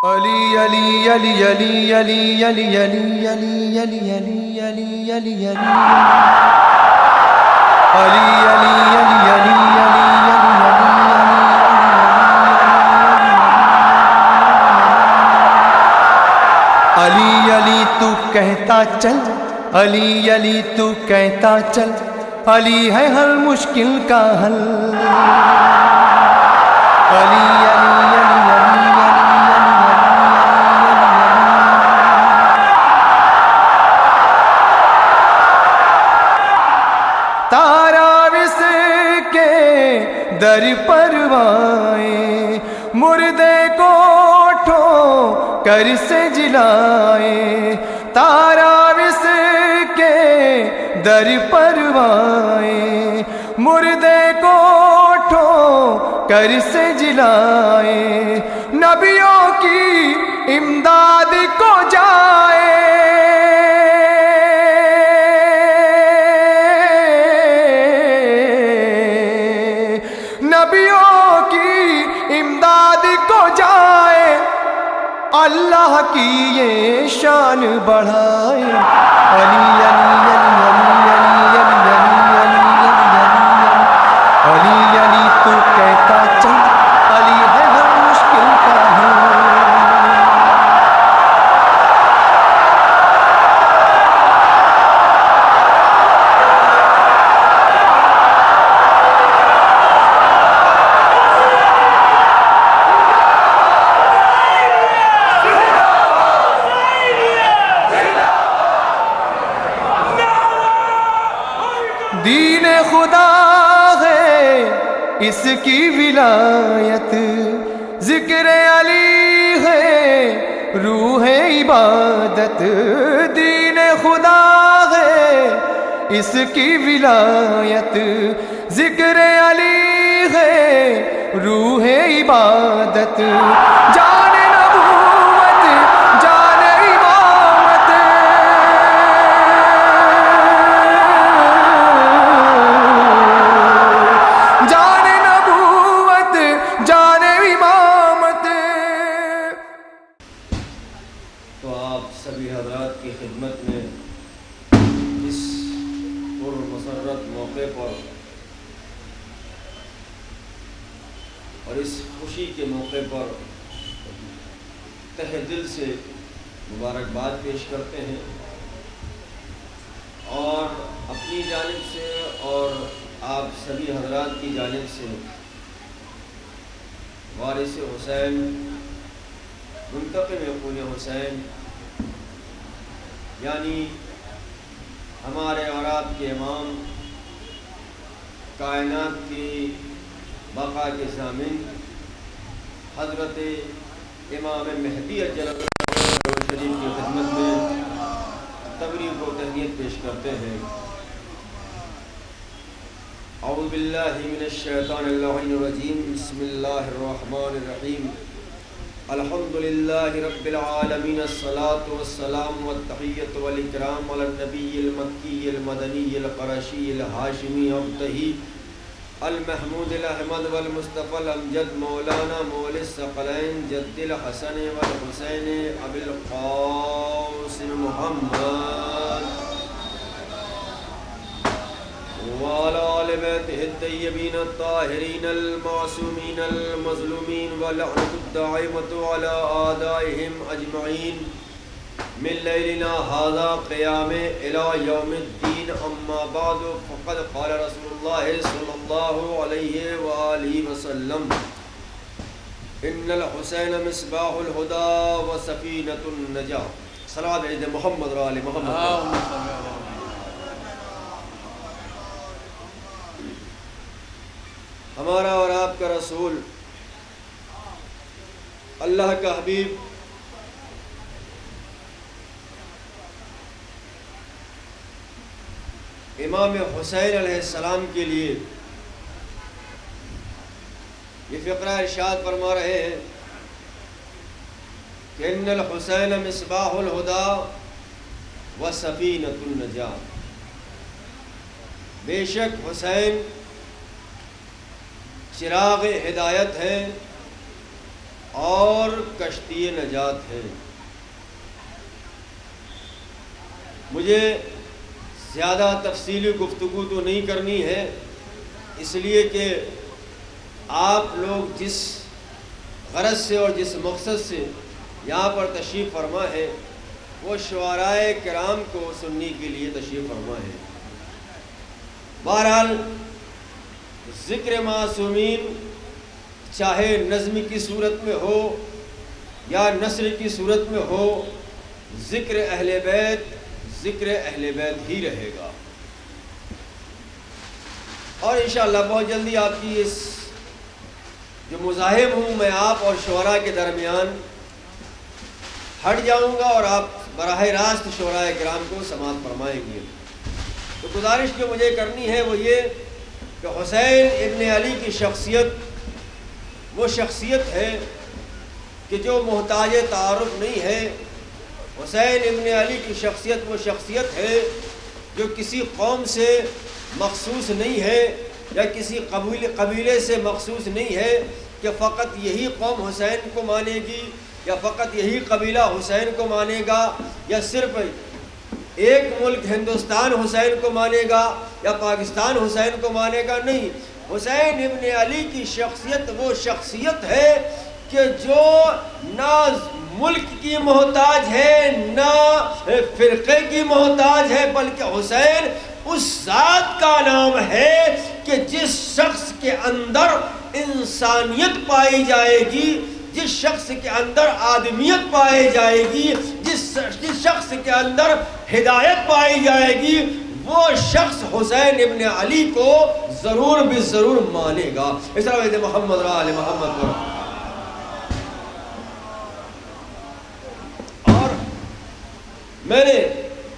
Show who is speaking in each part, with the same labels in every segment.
Speaker 1: علی علی علی علی علی علی علی علی علی علی علی علی علی علی علی علی تو کہتا چل، علی علی تو کہتا چل، علی ہے ہر مشکل کا حل. علی علی علی علی تاراوس کے در پروائے، مردے کو اٹھو کر سے جلائے. تاراوس کے در پروائے، مردے کو اٹھو کر سے جلائے. نبیوں کی امداد کو جائے، نبیوں کی امداد کو جائے، اللہ کی یہ شان بڑھائے. علی علی علی علی علی علی علی علی علی تو کہتا چل، علی ہے ہر مشکل کا حل. دین خدا ہے اس کی ولایت، ذکر علی ہے روح عبادت. دین خدا ہے اس کی ولایت، ذکر علی ہے روح عبادت. جان نبوت جان امامت، جان نبوت جان امامت.
Speaker 2: تو آپ سبھی حضرات کی خدمت میں اس پرمسرت موقع پر اور اس خوشی کے موقع پر تہ دل سے مبارکباد پیش کرتے ہیں، اور اپنی جانب سے اور آپ سبھی حضرات کی جانب سے وارث حسین، منتقم خون حسین، یعنی ہمارے اور آپ کے امام، کائنات کی بقا کے ضامن حضرت امام مہدی عجل شریف کی خدمت میں تبریک و تہنیت پیش کرتے ہیں. اعوذ باللہ من الشیطان اللعین الرجیم، بسم اللہ الرحمن الرحیم. الحمد للہ رب العالمین، الصلاة والسلام والتحیۃ والاکرام علی النبی المکی المدنی القرشی الہاشمی عبدہ المحمود الاحمد والمصطفى الامجد مولانا مول الثقلین جد الحسن والحسین ابی القاسم محمد وعلى آل بیتہ الطیبین الطاہرین المعصومین المظلومین ولعنۃ الدائمۃ علی اعدائهم اجمعین من لیلنا ھذا قیام الی یوم الدین. اما بعد، فقد قال رسول اللہ صلی اللہ علیہ وآلہ وسلم: ان الحسین مصباح الہدی و سفینۃ النجاۃ. صلوات علی محمد و آل محمد. ہمارا اور آپ کا رسول، اللہ کا حبیب، امام حسین علیہ السلام کے لیے یہ فقرہ ارشاد فرما رہے ہیں کہ ان الحسین مصباح الہدی و سفینۃ النجاۃ. بے شک حسین چراغ ہدایت ہیں اور کشتی نجات ہے۔ مجھے زیادہ تفصیلی گفتگو تو نہیں کرنی ہے، اس لیے کہ آپ لوگ جس غرض سے اور جس مقصد سے یہاں پر تشریف فرما ہے وہ شعراء کرام کو سننے کے لیے تشریف فرما ہے۔ بہرحال ذکر معصومین چاہے نظم کی صورت میں ہو یا نثر کی صورت میں ہو، ذکر اہل بیت ہی رہے گا۔ اور انشاءاللہ بہت جلدی آپ کی اس جو مزاحم ہوں میں آپ اور شعراء کے درمیان ہٹ جاؤں گا اور آپ براہ راست شعراء کرام کو سماعت فرمائیں گے۔ تو گزارش جو مجھے کرنی ہے وہ یہ کہ حسین ابن علی کی شخصیت وہ شخصیت ہے کہ جو محتاج تعارف نہیں ہے۔ حسین ابن علی کی شخصیت وہ شخصیت ہے جو کسی قوم سے مخصوص نہیں ہے یا کسی قبیلے سے مخصوص نہیں ہے کہ فقط یہی قوم حسین کو مانے گی یا فقط یہی قبیلہ حسین کو مانے گا یا صرف ایک ملک ہندوستان حسین کو مانے گا یا پاکستان حسین کو مانے گا، نہیں۔ حسین ابن علی کی شخصیت وہ شخصیت ہے کہ جو نہ ملک کی محتاج ہے نہ فرقے کی محتاج ہے، بلکہ حسین اس ذات کا نام ہے کہ جس شخص کے اندر انسانیت پائی جائے گی، جس شخص کے اندر آدمیت پائی جائے گی، جس شخص کے اندر ہدایت پائی جائے گی، وہ شخص حسین ابن علی کو ضرور بھی ضرور مانے گا۔ اس طرح محمد را آل محمد پر اور میں نے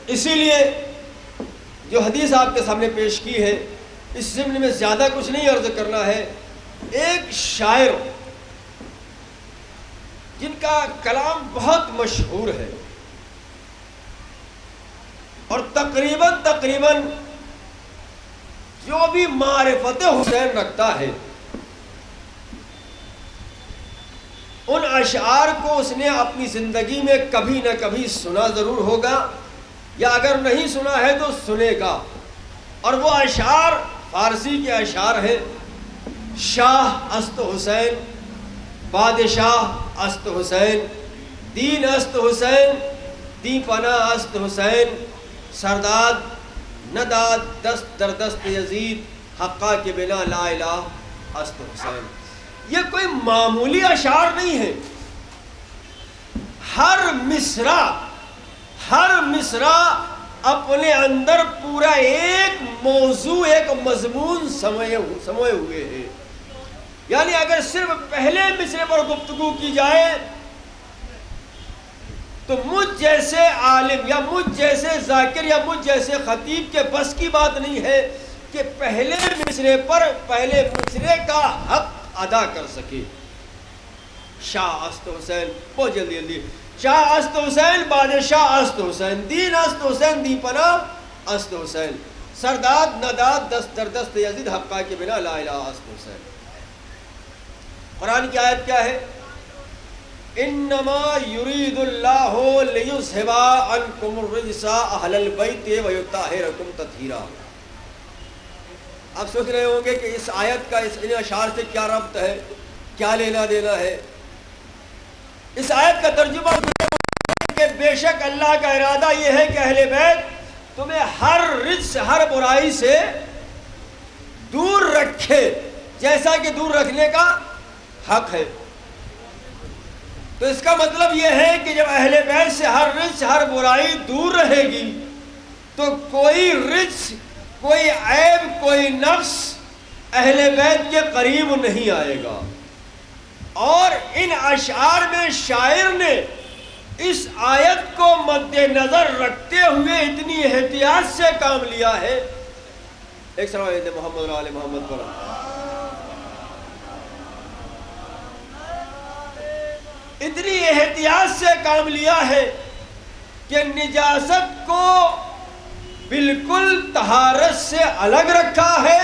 Speaker 2: اسی لیے جو حدیث آپ کے سامنے پیش کی ہے اس ضمن میں زیادہ کچھ نہیں عرض کرنا ہے۔ ایک شاعر جن کا کلام بہت مشہور ہے اور تقریباً جو بھی معرفت حسین رکھتا ہے ان اشعار کو اس نے اپنی زندگی میں کبھی نہ کبھی سنا ضرور ہوگا یا اگر نہیں سنا ہے تو سنے گا، اور وہ اشعار فارسی کے اشعار ہیں۔ شاہ است حسین، بادشاہ است حسین، دین است حسین، دی پناہ است حسین، سرداد نداد دست در دست یزید، حقا کے بنا لا الہ است حسین۔ یہ کوئی معمولی اشعار نہیں ہے، ہر مصرع اپنے اندر پورا ایک موضوع ایک مضمون سموئے ہوئے ہیں۔ یعنی اگر صرف پہلے مصرع پر گفتگو کی جائے تو مجھ جیسے عالم یا مجھ جیسے ذاکر یا مجھ جیسے خطیب کے بس کی بات نہیں ہے کہ پہلے مصرع کا حق ادا کر سکے۔ شاہ است حسین، بہت جلدی شاہ است حسین، بادشاہ است حسین، دین است حسین، دی پناہ است حسین، سرداد نداد دست در دست یزید، حقا کے بنا لا الہ است حسین۔ قرآن کی آیت کیا ہے؟ انما یرید اللہ لیذھب عنکم الرجس اہل البیت ویطہرکم تطہیرا۔ آپ سوچ رہے ہوں گے کہ اس آیت کا اس اشعار سے کیا ربط ہے، کیا لینا دینا ہے؟ اس آیت کا ترجمہ کہ بے شک اللہ کا ارادہ یہ ہے کہ اہل بیت تمہیں ہر رجس ہر برائی سے دور رکھے جیسا کہ دور رکھنے کا حق ہے۔ تو اس کا مطلب یہ ہے کہ جب اہل بیت سے ہر رجس ہر برائی دور رہے گی تو کوئی رجس کوئی عیب کوئی نقص اہل بیت کے قریب نہیں آئے گا۔ اور ان اشعار میں شاعر نے اس آیت کو مد نظر رکھتے ہوئے اتنی احتیاط سے کام لیا ہے۔ ایک سلام محمد علی محمد پر اتنی احتیاط سے کام لیا ہے کہ نجاست کو بالکل طہارت سے الگ رکھا ہے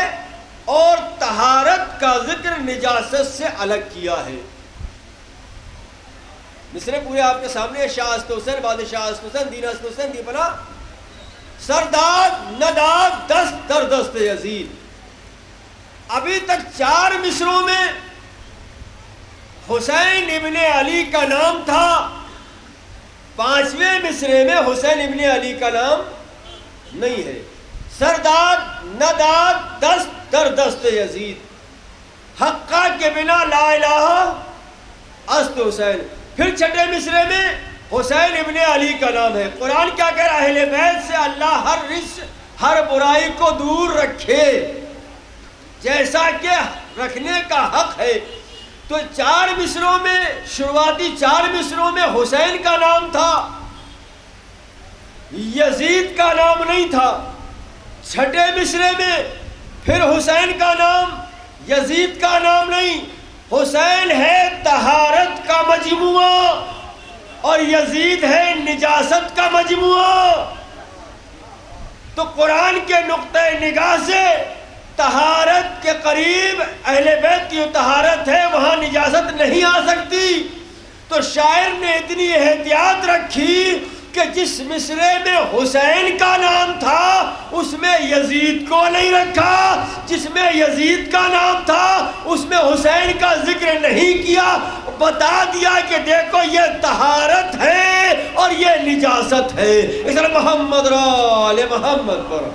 Speaker 2: اور طہارت کا ذکر نجاست سے الگ کیا ہے۔ مصرے پورے آپ کے سامنے، شاہ ہست حسین، بادشاہ ہست حسین، دین ہست حسین، دی پناہ، سرداد نداد دست در دست یزید. ابھی تک 4 مصروں میں حسین ابن علی کا نام تھا، 5ویں مصرے میں حسین ابن علی کا نام نہیں ہے. سرداد نداد دست در دست یزید، حقہ کے بنا لا الہ است حسین. پھر 6 مصرے میں حسین ابن علی کا نام ہے. قرآن کیا کہہ رہا ہے؟ اہل بیت سے اللہ ہر رجس، ہر برائی کو دور رکھے جیسا کہ رکھنے کا حق ہے. تو 4 مصروں میں، شروعاتی 4 مصروں میں حسین کا نام تھا، یزید کا نام نہیں تھا. 6 مصرے میں پھر حسین کا نام، یزید کا نام نہیں. حسین ہے طہارت کا مجموعہ اور یزید ہے نجاست کا مجموعہ. تو قرآن کے نقطہ نگاہ سے طہارت کے قریب اہل بیت کی طہارت ہے، وہاں نجاست نہیں آ سکتی. تو شاعر نے اتنی احتیاط رکھی کہ جس مصرے میں حسین کا نام تھا اس میں یزید کو نہیں رکھا، جس میں یزید کا نام تھا اس میں حسین کا ذکر نہیں کیا. بتا دیا کہ دیکھو یہ طہارت ہے اور یہ نجاست ہے. اس طرح محمد را آل محمد پر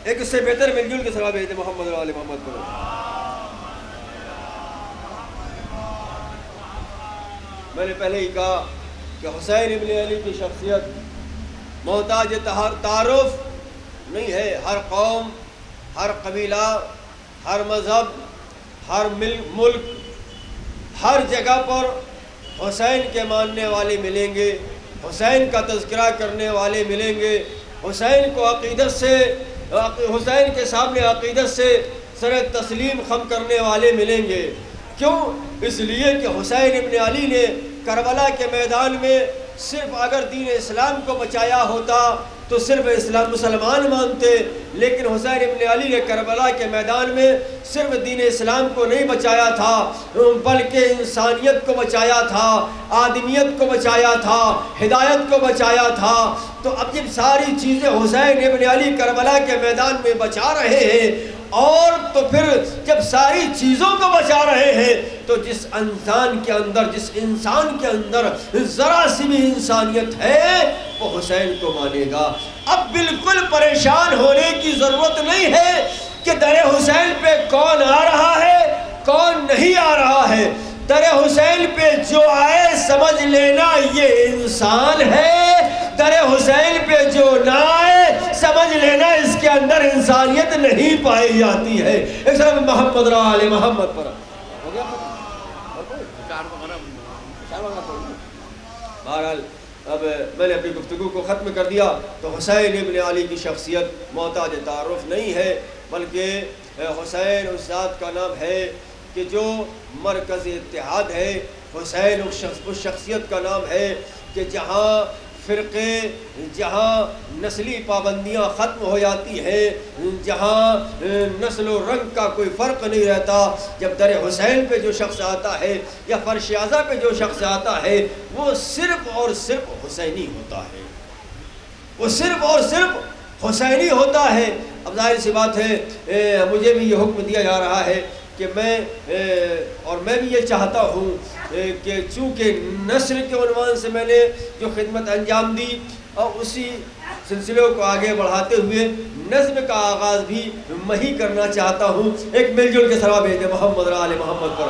Speaker 2: ایک اس سے بہتر مل جل کے ثواب ہے محمد را آل محمد پر. میں نے پہلے ہی کہا کہ حسین ابن علی کی شخصیت محتاج تعارف نہیں ہے. ہر قوم، ہر قبیلہ، ہر مذہب، ہر ملک، ہر جگہ پر حسین کے ماننے والے ملیں گے، حسین کا تذکرہ کرنے والے ملیں گے، حسین کو عقیدت سے، حسین کے سامنے عقیدت سے سر تسلیم خم کرنے والے ملیں گے. کیوں؟ اس لیے کہ حسین ابن علی نے کربلا کے میدان میں صرف اگر دین اسلام کو بچایا ہوتا تو صرف اسلام مسلمان مانتے، لیکن حسین ابن علی نے کربلا کے میدان میں صرف دین اسلام کو نہیں بچایا تھا بلکہ انسانیت کو بچایا تھا، آدمیت کو بچایا تھا، ہدایت کو بچایا تھا. تو اب جب ساری چیزیں حسین ابن علی کربلا کے میدان میں بچا رہے ہیں، اور تو پھر جب ساری چیزوں کو بچا رہے ہیں تو جس انسان کے اندر ذرا سی بھی انسانیت ہے وہ حسین کو مانے گا. اب بالکل پریشان ہونے کی ضرورت نہیں ہے کہ در حسین پہ کون آ رہا ہے کون نہیں آ رہا ہے. در حسین پہ جو آئے سمجھ لینا یہ انسان ہے، در حسین پہ جو نہ آئے سمجھ لینا اس کے اندر انسانیت نہیں پائی جاتی ہے. ایک طرح محمد را آل محمد پر ہو گیا. بہرحال اب میں نے اپنی گفتگو کو ختم کر دیا. تو حسین ابن علی کی شخصیت محتاج تعارف نہیں ہے، بلکہ حسین اس ذات کا نام ہے کہ جو مرکز اتحاد ہے. حسین اس شخصیت کا نام ہے کہ جہاں فرقے، جہاں نسلی پابندیاں ختم ہو جاتی ہیں، جہاں نسل و رنگ کا کوئی فرق نہیں رہتا، جب در حسین پہ جو شخص آتا ہے یا فرش اعظم پہ جو شخص آتا ہے وہ صرف اور صرف حسینی ہوتا ہے، وہ صرف اور صرف حسینی ہوتا ہے. اب ظاہر سی بات ہے مجھے بھی یہ حکم دیا جا رہا ہے کہ میں بھی یہ چاہتا ہوں کہ چونکہ نثر کے عنوان سے میں نے جو خدمت انجام دی اور اسی سلسلے کو آگے بڑھاتے ہوئے نظم کا آغاز بھی میں ہی کرنا چاہتا ہوں. ایک مل جل کے ثواب ہے محمد را آل محمد پر.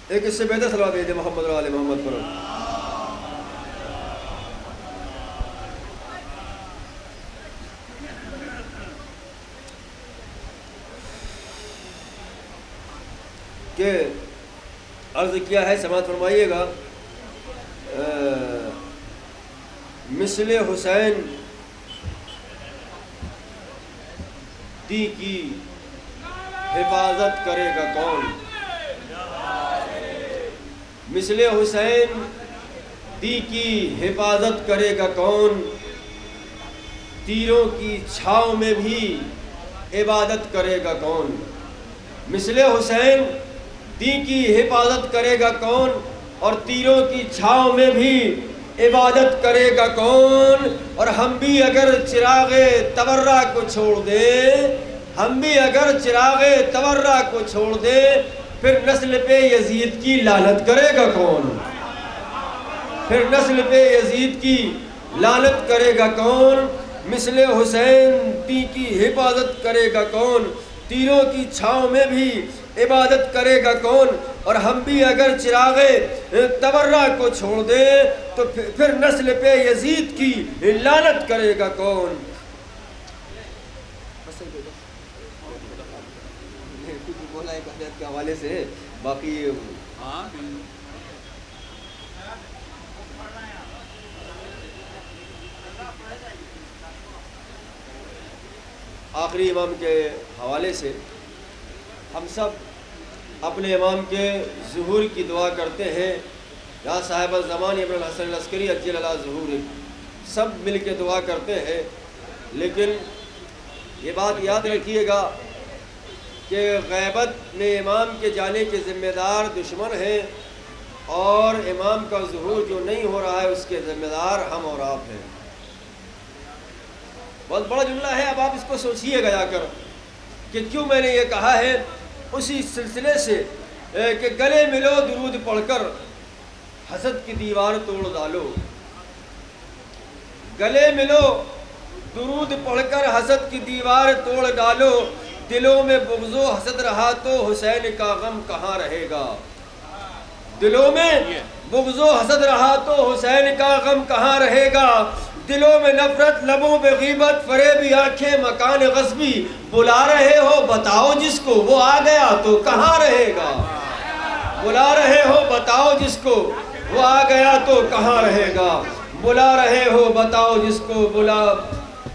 Speaker 2: ایک اس سے بہتر ثواب ہے محمد را آل محمد پر. کہ عرض کیا ہے، سماعت فرمائیے گا. مثل حسین دی کی حفاظت کرے گا کون؟ مثل حسین دی کی حفاظت کرے گا کون؟ تیروں کی چھاؤں میں بھی عبادت کرے گا کون؟ مثل حسین دین کی حفاظت کرے گا کون؟ اور تیروں کی چھاؤں میں بھی عبادت کرے گا کون؟ اور ہم بھی اگر چراغ تورا کو چھوڑ دیں، ہم بھی اگر چراغ تورا کو چھوڑ دیں، پھر نسل پہ یزید کی لعنت کرے گا کون؟ پھر نسل پہ یزید کی لعنت کرے گا کون؟ مثل حسین دین کی حفاظت کرے گا کون؟ تیروں کی چھاؤں میں بھی عبادت کرے گا کون؟ اور ہم بھی اگر چراغ تورا کو چھوڑ دیں تو پھر نسل پہ یزید کی لعنت کرے گا کون؟ کچھ بولا ہے قیادت کے حوالے سے، باقی آخری امام کے حوالے سے ہم سب اپنے امام کے ظہور کی دعا کرتے ہیں. یا صاحب الزمان ابن الحسن العسکری عجل اللہ ظہور، سب مل کے دعا کرتے ہیں. لیکن یہ بات یاد رکھیے گا کہ غیبت میں امام کے جانے کے ذمہ دار دشمن ہیں، اور امام کا ظہور جو نہیں ہو رہا ہے اس کے ذمہ دار ہم اور آپ ہیں. بہت بڑا جملہ ہے، اب آپ اس کو سوچیے گا جا کر کہ کیوں میں نے یہ کہا ہے. اسی سلسلے سے کہ گلے ملو درود پڑھ کر حسد کی دیوار توڑ ڈالو، گلے ملو درود پڑھ کر حسد کی دیوار توڑ ڈالو. دلوں میں بغض و حسد رہا تو حسین کا غم کہاں رہے گا؟ دلوں میں بغض و حسد رہا تو حسین کا غم کہاں رہے گا؟ دلوں میں نفرت، لبوں پہ غیبت، فریبی آنکھیں، مکان غصبی. بلا رہے ہو بتاؤ جس کو، وہ آ گیا تو کہاں رہے گا؟ بلا رہے ہو بتاؤ جس کو، وہ آ گیا تو کہاں رہے گا؟ بلا رہے ہو بتاؤ جس کو،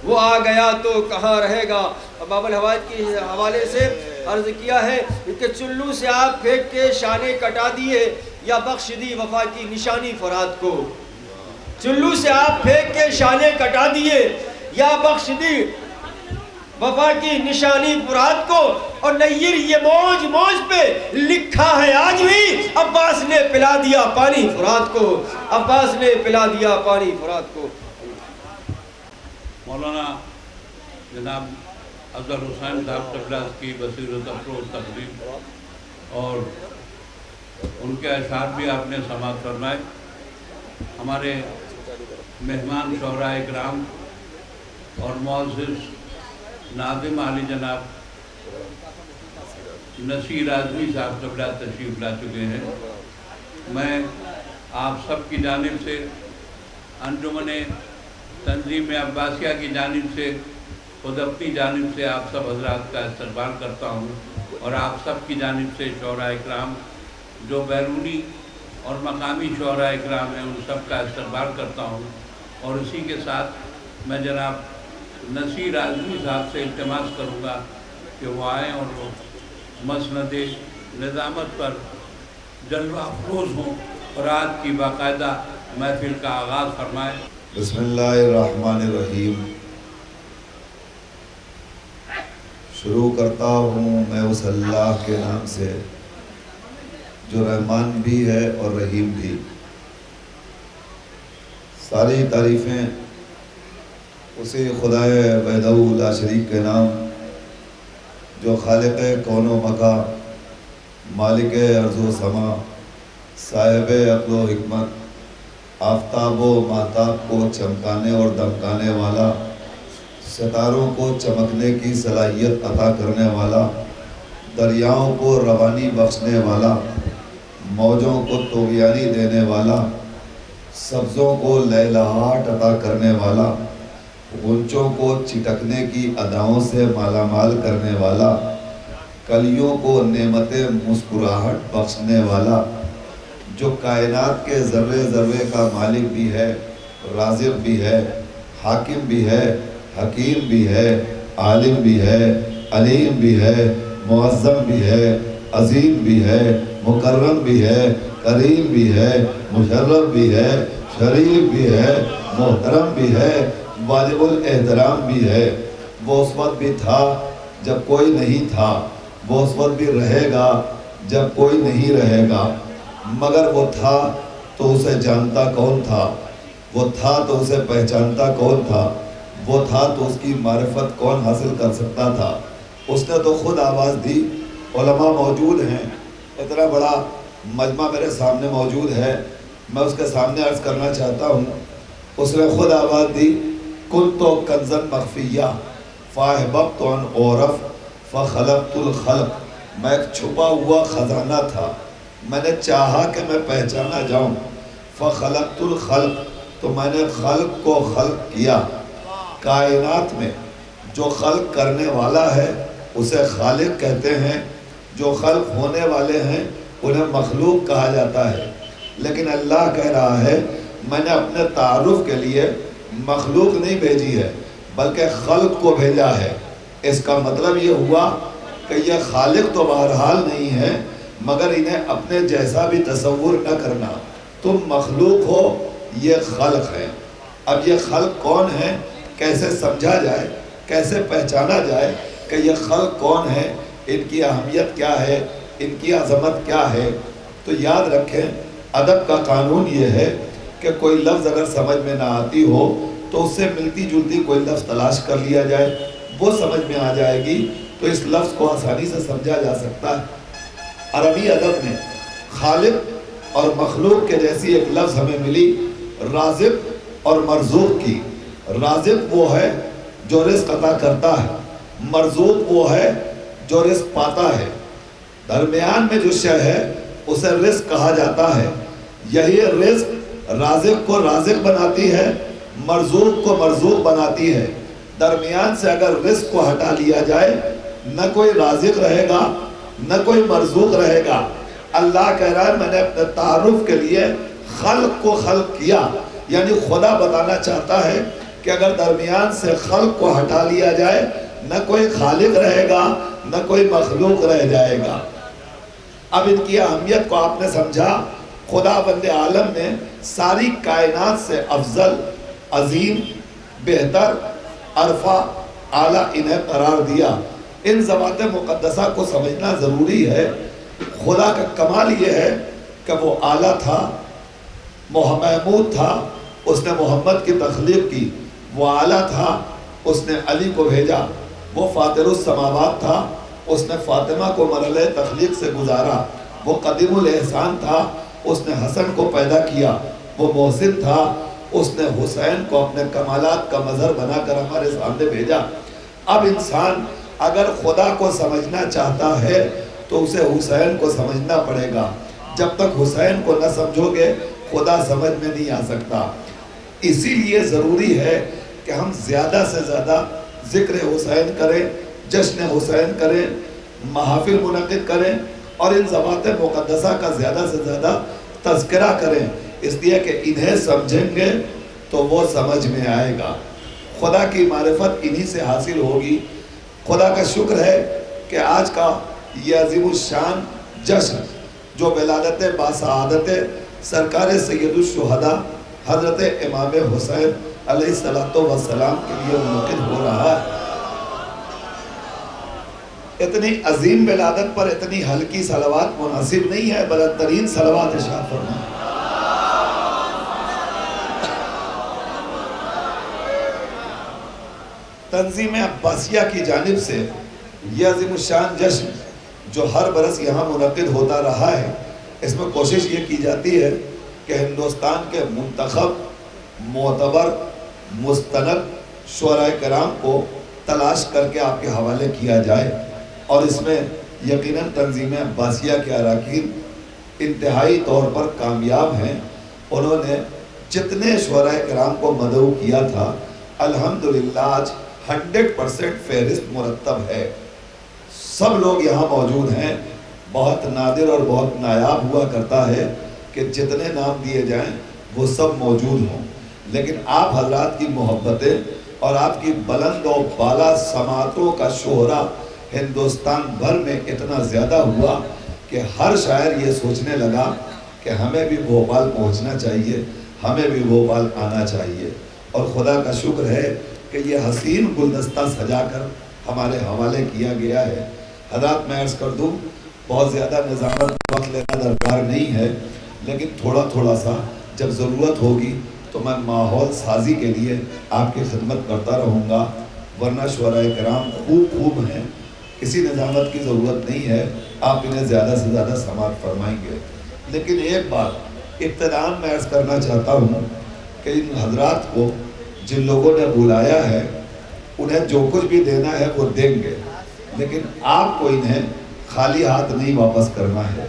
Speaker 2: وہ آ گیا تو کہاں رہے گا؟ باب الحوائج کے حوالے سے عرض کیا ہے کہ چلو سے آپ پھینک کے شانے کٹا دیے یا بخش دی وفا کی نشانی فرات کو. چلو سے آپ پھینک کے شانے کٹا دیے یا بخش دی وفا کی نشانی فرات کو. اور نیر یہ موج موج پہ لکھا ہے آج بھی، عباس نے پلا دیا پانی فرات کو، عباس نے پلا دیا پانی فرات کو.
Speaker 3: مولانا جناب افضل حسین صاحب تبلاغ کی بصیرت افروز تقریب اور ان کے اشعار بھی آپ نے سماعت فرمائے. ہمارے مہمان شعراء اکرام اور معزز ناظم علی جناب نصیر اعظمی صاحب تبلاغ تشریف لا چکے ہیں. میں آپ سب کی جانب سے، انجمن تنظیم عباسیہ کی جانب سے، خود اپنی جانب سے آپ سب حضرات کا استقبال کرتا ہوں، اور آپ سب کی جانب سے شعراء اکرام جو بیرونی اور مقامی شعراء اکرام ہیں ان سب کا استقبال کرتا ہوں. اور اسی کے ساتھ میں جناب نصیر اعظمی صاحب سے التماس کروں گا کہ وہ آئیں اور وہ مسند نظامت پر جلوہ افروز ہوں اور آج کی باقاعدہ محفل کا آغاز فرمائیں.
Speaker 4: بسم اللہ الرحمن الرحیم. شروع کرتا ہوں میں اس اللہ کے نام سے جو رحمان بھی ہے اور رحیم بھی. ساری تعریفیں اسے خدائے وحدہ لا شریک کے نام جو خالق کون و مکان، مالک ارض و سما، صاحب عقل و حکمت، آفتاب و ماہتاب کو چمکانے اور دمکانے والا، ستاروں کو چمکنے کی صلاحیت عطا کرنے والا، دریاؤں کو روانی بخشنے والا، موجوں کو طغیانی دینے والا، سبزوں کو لہلہاٹ عطا کرنے والا، غنچوں کو چٹکنے کی اداؤں سے مالا مال کرنے والا، کلیوں کو نعمت مسکراہٹ بخشنے والا، جو کائنات کے ذرے ذرے کا مالک بھی ہے، رازق بھی ہے، حاکم بھی ہے، حکیم بھی ہے، عالم بھی ہے، علیم بھی ہے، معظم بھی ہے، عظیم بھی ہے، مکرم بھی ہے، کریم بھی ہے، مشرف بھی ہے، شریف بھی ہے، محترم بھی ہے، واجب الاحترام بھی ہے. وہ اس وقت بھی تھا جب کوئی نہیں تھا، وہ اس وقت بھی رہے گا جب کوئی نہیں رہے گا، مگر وہ تھا تو اسے جانتا کون تھا، وہ تھا تو اسے پہچانتا کون تھا، وہ تھا تو اس کی معرفت کون حاصل کر سکتا تھا۔ اس نے تو خود آواز دی، علماء موجود ہیں، اتنا بڑا مجمع میرے سامنے موجود ہے، میں اس کے سامنے عرض کرنا چاہتا ہوں۔ اس نے خود آواز دی، کنت کنزا مخفیہ فاحببت ان اعرف فخلقت الخلق، میں ایک چھپا ہوا خزانہ تھا، میں نے چاہا کہ میں پہچانا جاؤں، فخلقت الخلق، تو میں نے خلق کو خلق کیا۔ کائنات میں جو خلق کرنے والا ہے اسے خالق کہتے ہیں، جو خلق ہونے والے ہیں انہیں مخلوق کہا جاتا ہے۔ لیکن اللہ کہہ رہا ہے میں نے اپنے تعارف کے لیے مخلوق نہیں بھیجی ہے بلکہ خلق کو بھیجا ہے۔ اس کا مطلب یہ ہوا کہ یہ خالق تو بہرحال نہیں ہے، مگر انہیں اپنے جیسا بھی تصور نہ کرنا، تم مخلوق ہو، یہ خلق ہے۔ اب یہ خلق کون ہے، کیسے سمجھا جائے، کیسے پہچانا جائے کہ یہ خلق کون ہے، ان کی اہمیت کیا ہے، ان کی عظمت کیا ہے؟ تو یاد رکھیں ادب کا قانون یہ ہے کہ کوئی لفظ اگر سمجھ میں نہ آتی ہو تو اس سے ملتی جلتی کوئی لفظ تلاش کر لیا جائے، وہ سمجھ میں آ جائے گی تو اس لفظ کو آسانی سے سمجھا جا سکتا ہے۔ عربی ادب میں خالق اور مخلوق کے جیسی ایک لفظ ہمیں ملی، رازق اور مرزوق کی۔ رازق وہ ہے جو رزق عطا کرتا ہے، مرزوق وہ ہے جو رزق پاتا ہے۔ درمیان میں جو شے ہے اسے رزق کہا جاتا ہے۔ یہی رزق رازق کو رازق بناتی ہے، مرزوق کو مرزوق بناتی ہے۔ درمیان سے اگر رزق کو ہٹا لیا جائے نہ کوئی رازق رہے گا نہ کوئی مرزوق رہے گا۔ اللہ کہہ رہا ہے میں نے اپنے تعارف کے لیے خلق کو خلق کیا، یعنی خدا بتانا چاہتا ہے کہ اگر درمیان سے خلق کو ہٹا لیا جائے نہ کوئی خالق رہے گا نہ کوئی مخلوق رہ جائے گا۔ اب ان کی اہمیت کو آپ نے سمجھا۔ خدا بند عالم نے ساری کائنات سے افضل، عظیم، بہتر، عرفہ، اعلیٰ انہیں قرار دیا۔ ان ذوات مقدسہ کو سمجھنا ضروری ہے۔ خدا کا کمال یہ ہے کہ وہ اعلیٰ تھا، محمود تھا، اس نے محمد کی تخلیق کی، وہ اعلیٰ تھا، اس نے علی کو بھیجا، وہ فاطر السماوات تھا، اس نے فاطمہ کو مرحلہ تخلیق سے گزارا، وہ قدیم الاحسان تھا، اس نے حسن کو پیدا کیا، وہ محسن تھا، اس نے حسین کو اپنے کمالات کا مظہر بنا کر ہمارے سامنے بھیجا۔ اب انسان اگر خدا کو سمجھنا چاہتا ہے تو اسے حسین کو سمجھنا پڑے گا۔ جب تک حسین کو نہ سمجھو گے خدا سمجھ میں نہیں آ سکتا۔ اسی لیے ضروری ہے کہ ہم زیادہ سے زیادہ ذکر حسین کریں، جشن حسین کریں، محافل منعقد کریں اور ان ذوات مقدسہ کا زیادہ سے زیادہ تذکرہ کریں، اس لیے کہ انہیں سمجھیں گے تو وہ سمجھ میں آئے گا۔ خدا کی معرفت انہی سے حاصل ہوگی۔ خدا کا شکر ہے کہ آج کا یہ عظیم الشان جشن جو ولادت باسعادت سرکار سید الشہداء حضرت امام حسین علیہ السلام کے لیے منعقد ہو رہا ہے، اتنی عظیم ولادت پر اتنی ہلکی صلوات مناسب نہیں ہے، بلند ترین صلوات ارشاد فرمائیں۔ تنظیم عباسیہ کی جانب سے یہ عظیم الشان جشن جو ہر برس یہاں منعقد ہوتا رہا ہے، اس میں کوشش یہ کی جاتی ہے کہ ہندوستان کے منتخب، معتبر، مستند شعراء کرام کو تلاش کر کے آپ کے حوالے کیا جائے، اور اس میں یقیناً تنظیم عباسیہ کے اراکین انتہائی طور پر کامیاب ہیں۔ انہوں نے جتنے شعراء کرام کو مدعو کیا تھا الحمدللہ آج 100% فہرست مرتب ہے، سب لوگ یہاں موجود ہیں۔ بہت نادر اور بہت نایاب ہوا کرتا ہے کہ جتنے نام دیے جائیں وہ سب موجود ہوں، لیکن آپ حضرات کی محبتیں اور آپ کی بلند و بالا سماعتوں کا شہرہ ہندوستان بھر میں اتنا زیادہ ہوا کہ ہر شاعر یہ سوچنے لگا کہ ہمیں بھی بھوپال پہنچنا چاہیے، ہمیں بھی بھوپال آنا چاہیے۔ اور خدا کا شکر ہے کہ یہ حسین گلدستہ سجا کر ہمارے حوالے کیا گیا ہے۔ حضرات میں عرض کر دوں، بہت زیادہ نظامت وقت لینا درکار نہیں ہے، لیکن تھوڑا تھوڑا سا جب ضرورت ہوگی تو میں ماحول سازی کے لیے آپ کی خدمت کرتا رہوں گا، ورنہ شعراء کرام خوب ہیں، کسی نظامت کی ضرورت نہیں ہے، آپ انہیں زیادہ سے زیادہ سماعت فرمائیں گے۔ لیکن ایک بات ابتداءً میں عرض کرنا چاہتا ہوں کہ ان حضرات کو جن لوگوں نے بلایا ہے انہیں جو کچھ بھی دینا ہے وہ دیں گے، لیکن آپ کو انہیں خالی ہاتھ نہیں واپس کرنا ہے،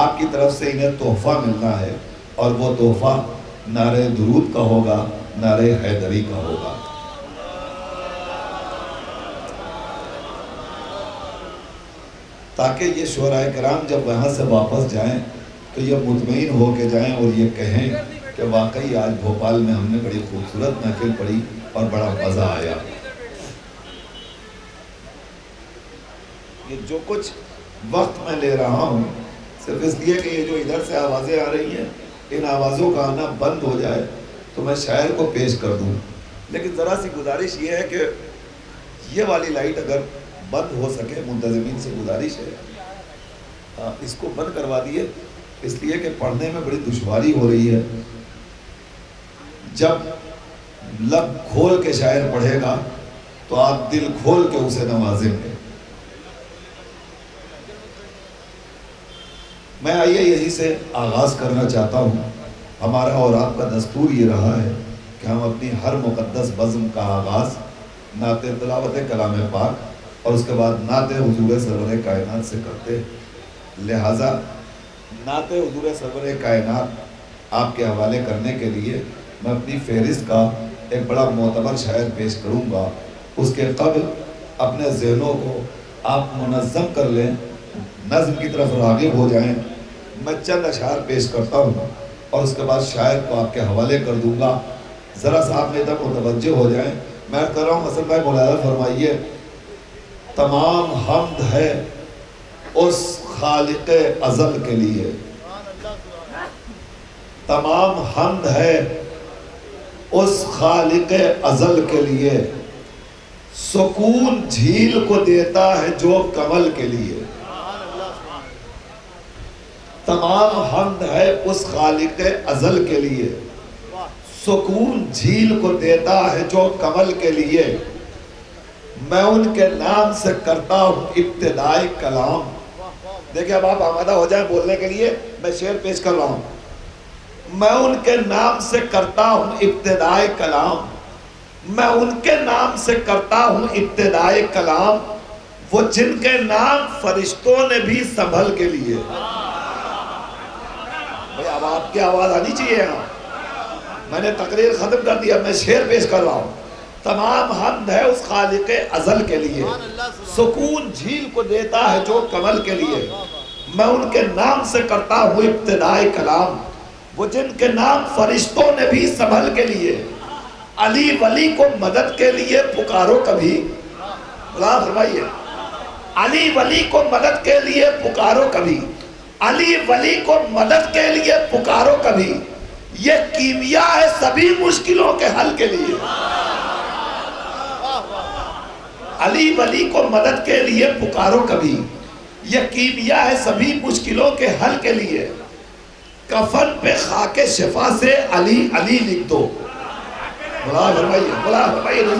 Speaker 4: آپ کی طرف سے انہیں تحفہ ملنا ہے، اور وہ تحفہ نعرہ درود کا ہوگا، نعرہ حیدری کا ہوگا۔ تاکہ یہ شعراء کرام جب وہاں سے واپس جائیں تو یہ مطمئن ہو کے جائیں اور یہ کہیں کہ واقعی آج بھوپال میں ہم نے بڑی خوبصورت محفل پڑھی اور بڑا مزہ آیا۔ یہ جو کچھ وقت میں لے رہا ہوں صرف اس لیے کہ یہ جو ادھر سے آوازیں آ رہی ہیں ان آوازوں کا آنا بند ہو جائے تو میں شاعر کو پیش کر دوں، لیکن ذرا سی گزارش یہ ہے کہ یہ والی لائٹ اگر بند ہو سکے، منتظمین سے گزارش ہے اس کو بند کروا دیے، اس لیے کہ پڑھنے میں بڑی دشواری ہو رہی ہے۔ جب لب کھول کے شاعر پڑھے گا تو آپ دل کھول کے اسے نوازیں گے۔ میں آئیے یہی سے آغاز کرنا چاہتا ہوں۔ ہمارا اور آپ کا دستور یہ رہا ہے کہ ہم اپنی ہر مقدس بزم کا آغاز نعت تلاوت کلام پاک اور اس کے بعد نعت حضور سرور کائنات سے کرتے ہیں، لہٰذا نعت حضور سرور کائنات آپ کے حوالے کرنے کے لیے میں اپنی فہرست کا ایک بڑا معتبر شاعر پیش کروں گا۔ اس کے قبل اپنے ذہنوں کو آپ منظم کر لیں، نظم کی طرف راغب ہو جائیں۔ میں چند اشعار پیش کرتا ہوں اور اس کے بعد شاعر کو آپ کے حوالے کر دوں گا، ذرا سا آپ میرے طرف متوجہ ہو جائیں۔ میں کر رہا ہوں حسن بھائی ملاحظہ فرمائیے۔ تمام حمد ہے اس خالق ازل کے لیے، تمام حمد ہے اس خالق ازل کے لیے، سکون جھیل کو دیتا ہے جو کمل کے لیے۔ تمام حمد ہے اس خالق ازل کے لیے، سکون جھیل کو دیتا ہے جو کمل کے لیے۔ میں ان کے نام سے کرتا ہوں ابتدائی کلام۔ دیکھیں اب آپ آمادہ ہو جائیں بولنے کے لیے، میں شعر پیش کر رہا ہوں۔ میں ان کے نام سے کرتا ہوں ابتدائی کلام، میں ان کے نام سے کرتا ہوں ابتدائی کلام، وہ جن کے نام فرشتوں نے بھی سنبھل کے لیے۔ بھئی اب آپ کی آواز آنی چاہیے یہاں، میں نے تقریر ختم کر دیا، میں شعر پیش کر رہا ہوں۔ تمام حمد ہے اس خالق ازل کے لیے، سکون جھیل کو دیتا ہے جو کمل کے لیے۔ میں ان کے نام سے کرتا ہوں ابتدائی کلام، وہ جن کے نام فرشتوں نے بھی سنبھل کے لیے۔ علی ولی کو مدد کے لیے پکارو کبھی، بلا فرمائیے، علی ولی کو مدد کے لیے پکارو کبھی، علی ولی کو مدد کے لیے پکارو کبھی، یہ کیمیا ہے سبھی مشکلوں کے حل کے لیے۔ علی ولی کو مدد کے لیے پکارو کبھی، یہ کیمیا ہے سبھی مشکلوں کے حل کے لیے۔ کفن پہ خاک شفا سے علی علی لکھ دو، بلا فرمائیے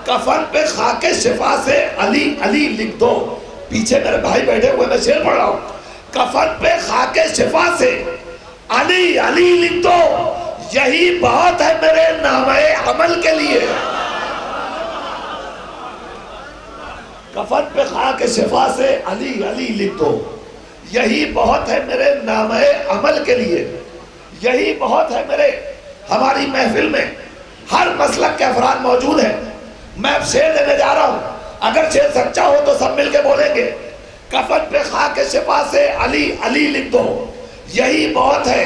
Speaker 4: کفن پہ خاک شفا سے علی علی لکھ دو۔ پیچھے میرے بھائی بیٹھے ہوئے میں شعر پڑھ رہا ہوں۔ کفن پہ خاک شفا سے علی علی لکھ دو، یہی بات ہے میرے نامہ عمل کے لیے۔ کفن پہ خاک شفا سے علی علی لکھ دو، یہی بہت ہے میرے نامہ عمل کے لیے، یہی بہت ہے میرے۔ ہماری محفل میں ہر مسلک کے افراد موجود ہیں، میں اب شعر دینے جا رہا ہوں، اگر شعر سچا ہو تو سب مل کے بولیں گے۔ کفن پہ خاک شفا سے علی علی لکھ دو، یہی بہت ہے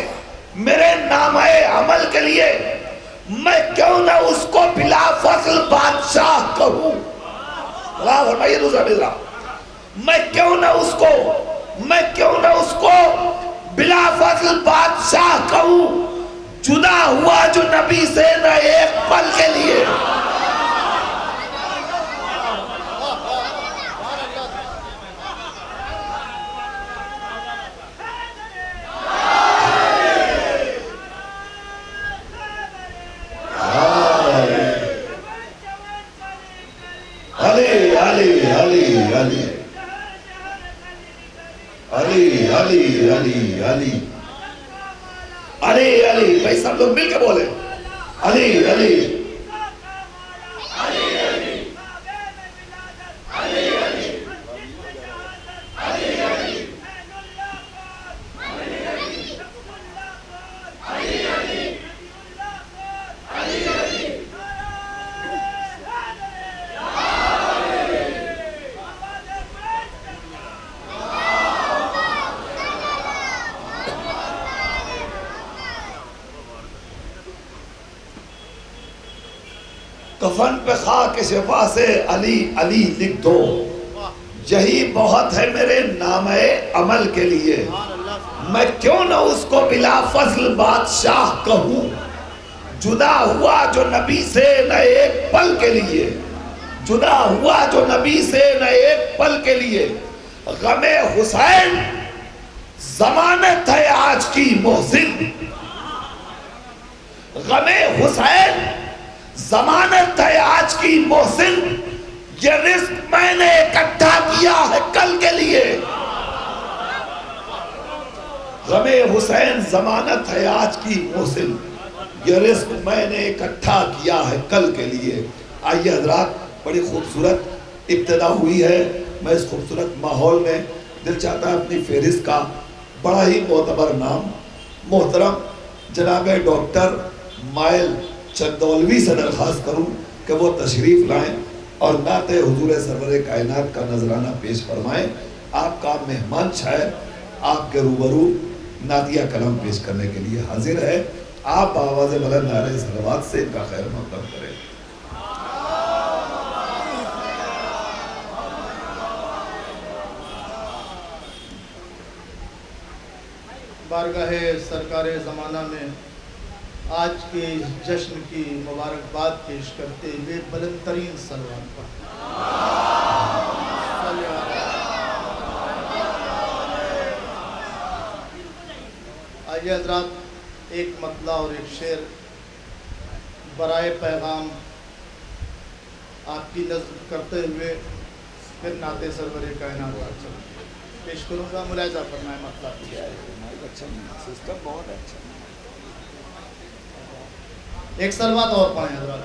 Speaker 4: میرے نامہ عمل کے لیے، میں کیوں نہ اس کو بلا فصل بادشاہ کہوں۔ اللہ فرمائیے دوسرا مزرا، میں کیوں نہ اس کو بلا فصل بادشاہ کہوں، جدا ہوا جو نبی سے نہ ایک پل کے لیے۔ علی علی علی، بھائی سب لوگ مل کے بولے علی علی کفن پہ خاک شفا سے علی علی لکھ دو، یہی بہت ہے میرے نام عمل کے لیے، میں کیوں نہ اس کو بلا فضل بادشاہ کہوں، جدا ہوا جو نبی سے نہ ایک پل کے لیے، جدا ہوا جو نبی سے نہ ایک پل کے لیے، غم حسین ضمانت ہے آج کی محسن، غم حسین ضمانت ہے آج کی محسن، یہ رزق میں نے اکٹھا کیا ہے کل کے لیے، غم حسین ضمانت ہے آج کی محسن، یہ رزق میں نے اکٹھا کیا ہے کل کے لیے۔ آئیے حضرات، بڑی خوبصورت ابتدا ہوئی ہے، میں اس خوبصورت ماحول میں دل چاہتا ہے اپنی فہرست کا بڑا ہی معتبر نام محترم جناب ڈاکٹر مائل چندولوی سے درخواست کروں کہ وہ تشریف لائیں اور نعت حضور سرور کائنات کا نذرانہ پیش فرمائیں۔ آپ کا مہمان شاعر آپ کے روبرو نعتیہ کلام پیش کرنے کے لیے حاضر ہے، آپ آواز بلند نعرہ صلوات سے ان کا خیر مقدم کریں۔
Speaker 5: بارگاہ سرکار زمانہ میں آج کے جشن کی مبارکباد پیش کرتے ہوئے بلند ترین صلوات پر آئیے حضرات، ایک مطلع اور ایک شعر برائے پیغام آپ کی نظم کرتے ہوئے پھر نعت سرور کائنات پیش کروں گا۔ ملاحظہ فرمائے مطلب کیا ہے،
Speaker 1: سسٹم بہت اچھا۔
Speaker 5: ایک صلوات اور پڑھیں حضرات۔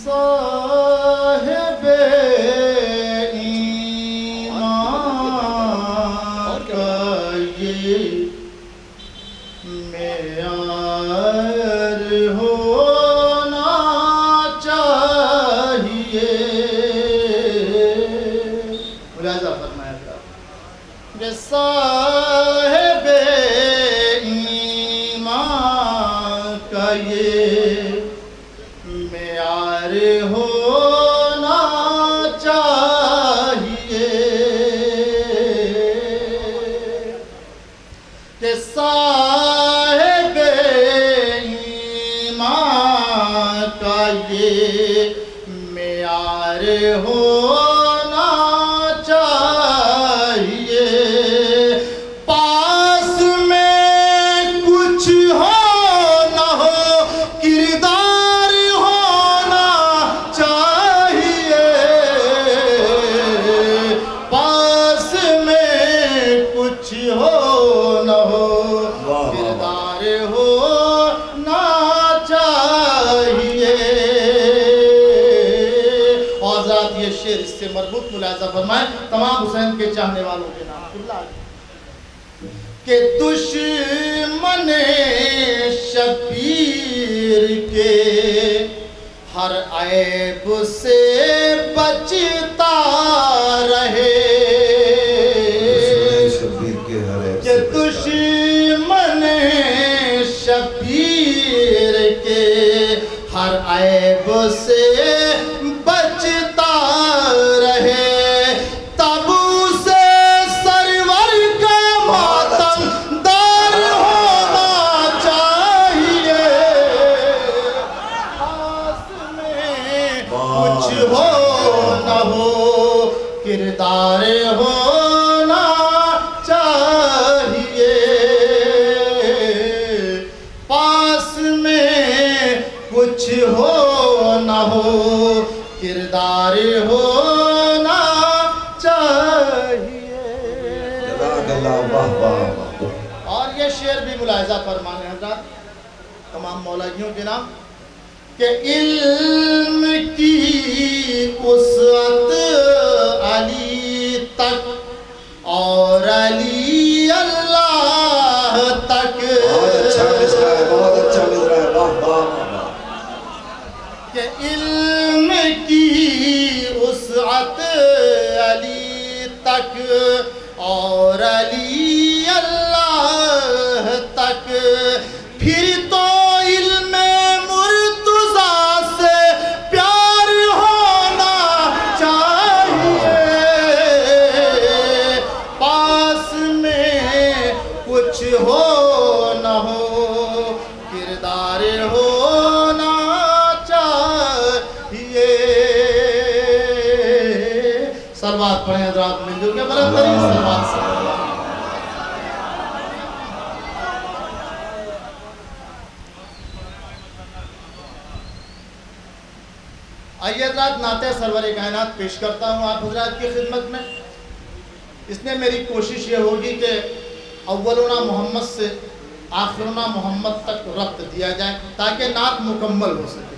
Speaker 5: صاحب ایمان کا یہ معیار ہونا چاہیے، ملاحظہ فرمایا کہ صاحب ایمان کا یہ معیار ہونا چاہیے کہ صاحب ایمان کا یہ معیار ہونا چاہیے، پاس میں کچھ ہو نہ ہو کردار ہونا چاہیے، پاس میں کچھ ہو نہ ہو کردار ہونا چاہیے۔ اور ذات یہ شعر اس سے مربوط ملاحظہ فرمائیں تمام حسین کے چاہنے والوں کے نام کہ دشمن شبیر کے ہر عیب سے بچتا رہے، کہ دشمن شبیر کے ہر عیب سے بچتا رہے، تب اسے سرور کا ماتم دار ہونا چاہیے، پاس میں کچھ ہو نہ ہو کردار ہونا چاہیے، پاس میں کچھ ہو نہ ہو
Speaker 4: واہ واہ۔
Speaker 5: اور یہ شعر بھی ملاحظہ فرمانے حضرات تمام مولائیوں کے نام کہ علم کی وسعت علی تک اور علی اللہ تک،
Speaker 4: بہت اچھا مصرع ہے، بہت اچھا مصرع ہے، واہ واہ واہ۔
Speaker 5: کہ علم کی وسعت علی تک اور علی اللہ تک، پھر تو علم مرتضیٰ سے پیار ہونا چاہیے، پاس میں کچھ ہو نہ ہو کردار ہونا چاہیے۔ سلوات پڑھیں حضرات مل جل کے بلند ترین سلوات سے۔ آئیے حضرات نعت سرور کائنات پیش کرتا ہوں آپ حضرات کی خدمت میں۔ اس میں میری کوشش یہ ہوگی کہ اولنا محمد سے آخرنا محمد تک ربط دیا جائے تاکہ نعت مکمل ہو سکے۔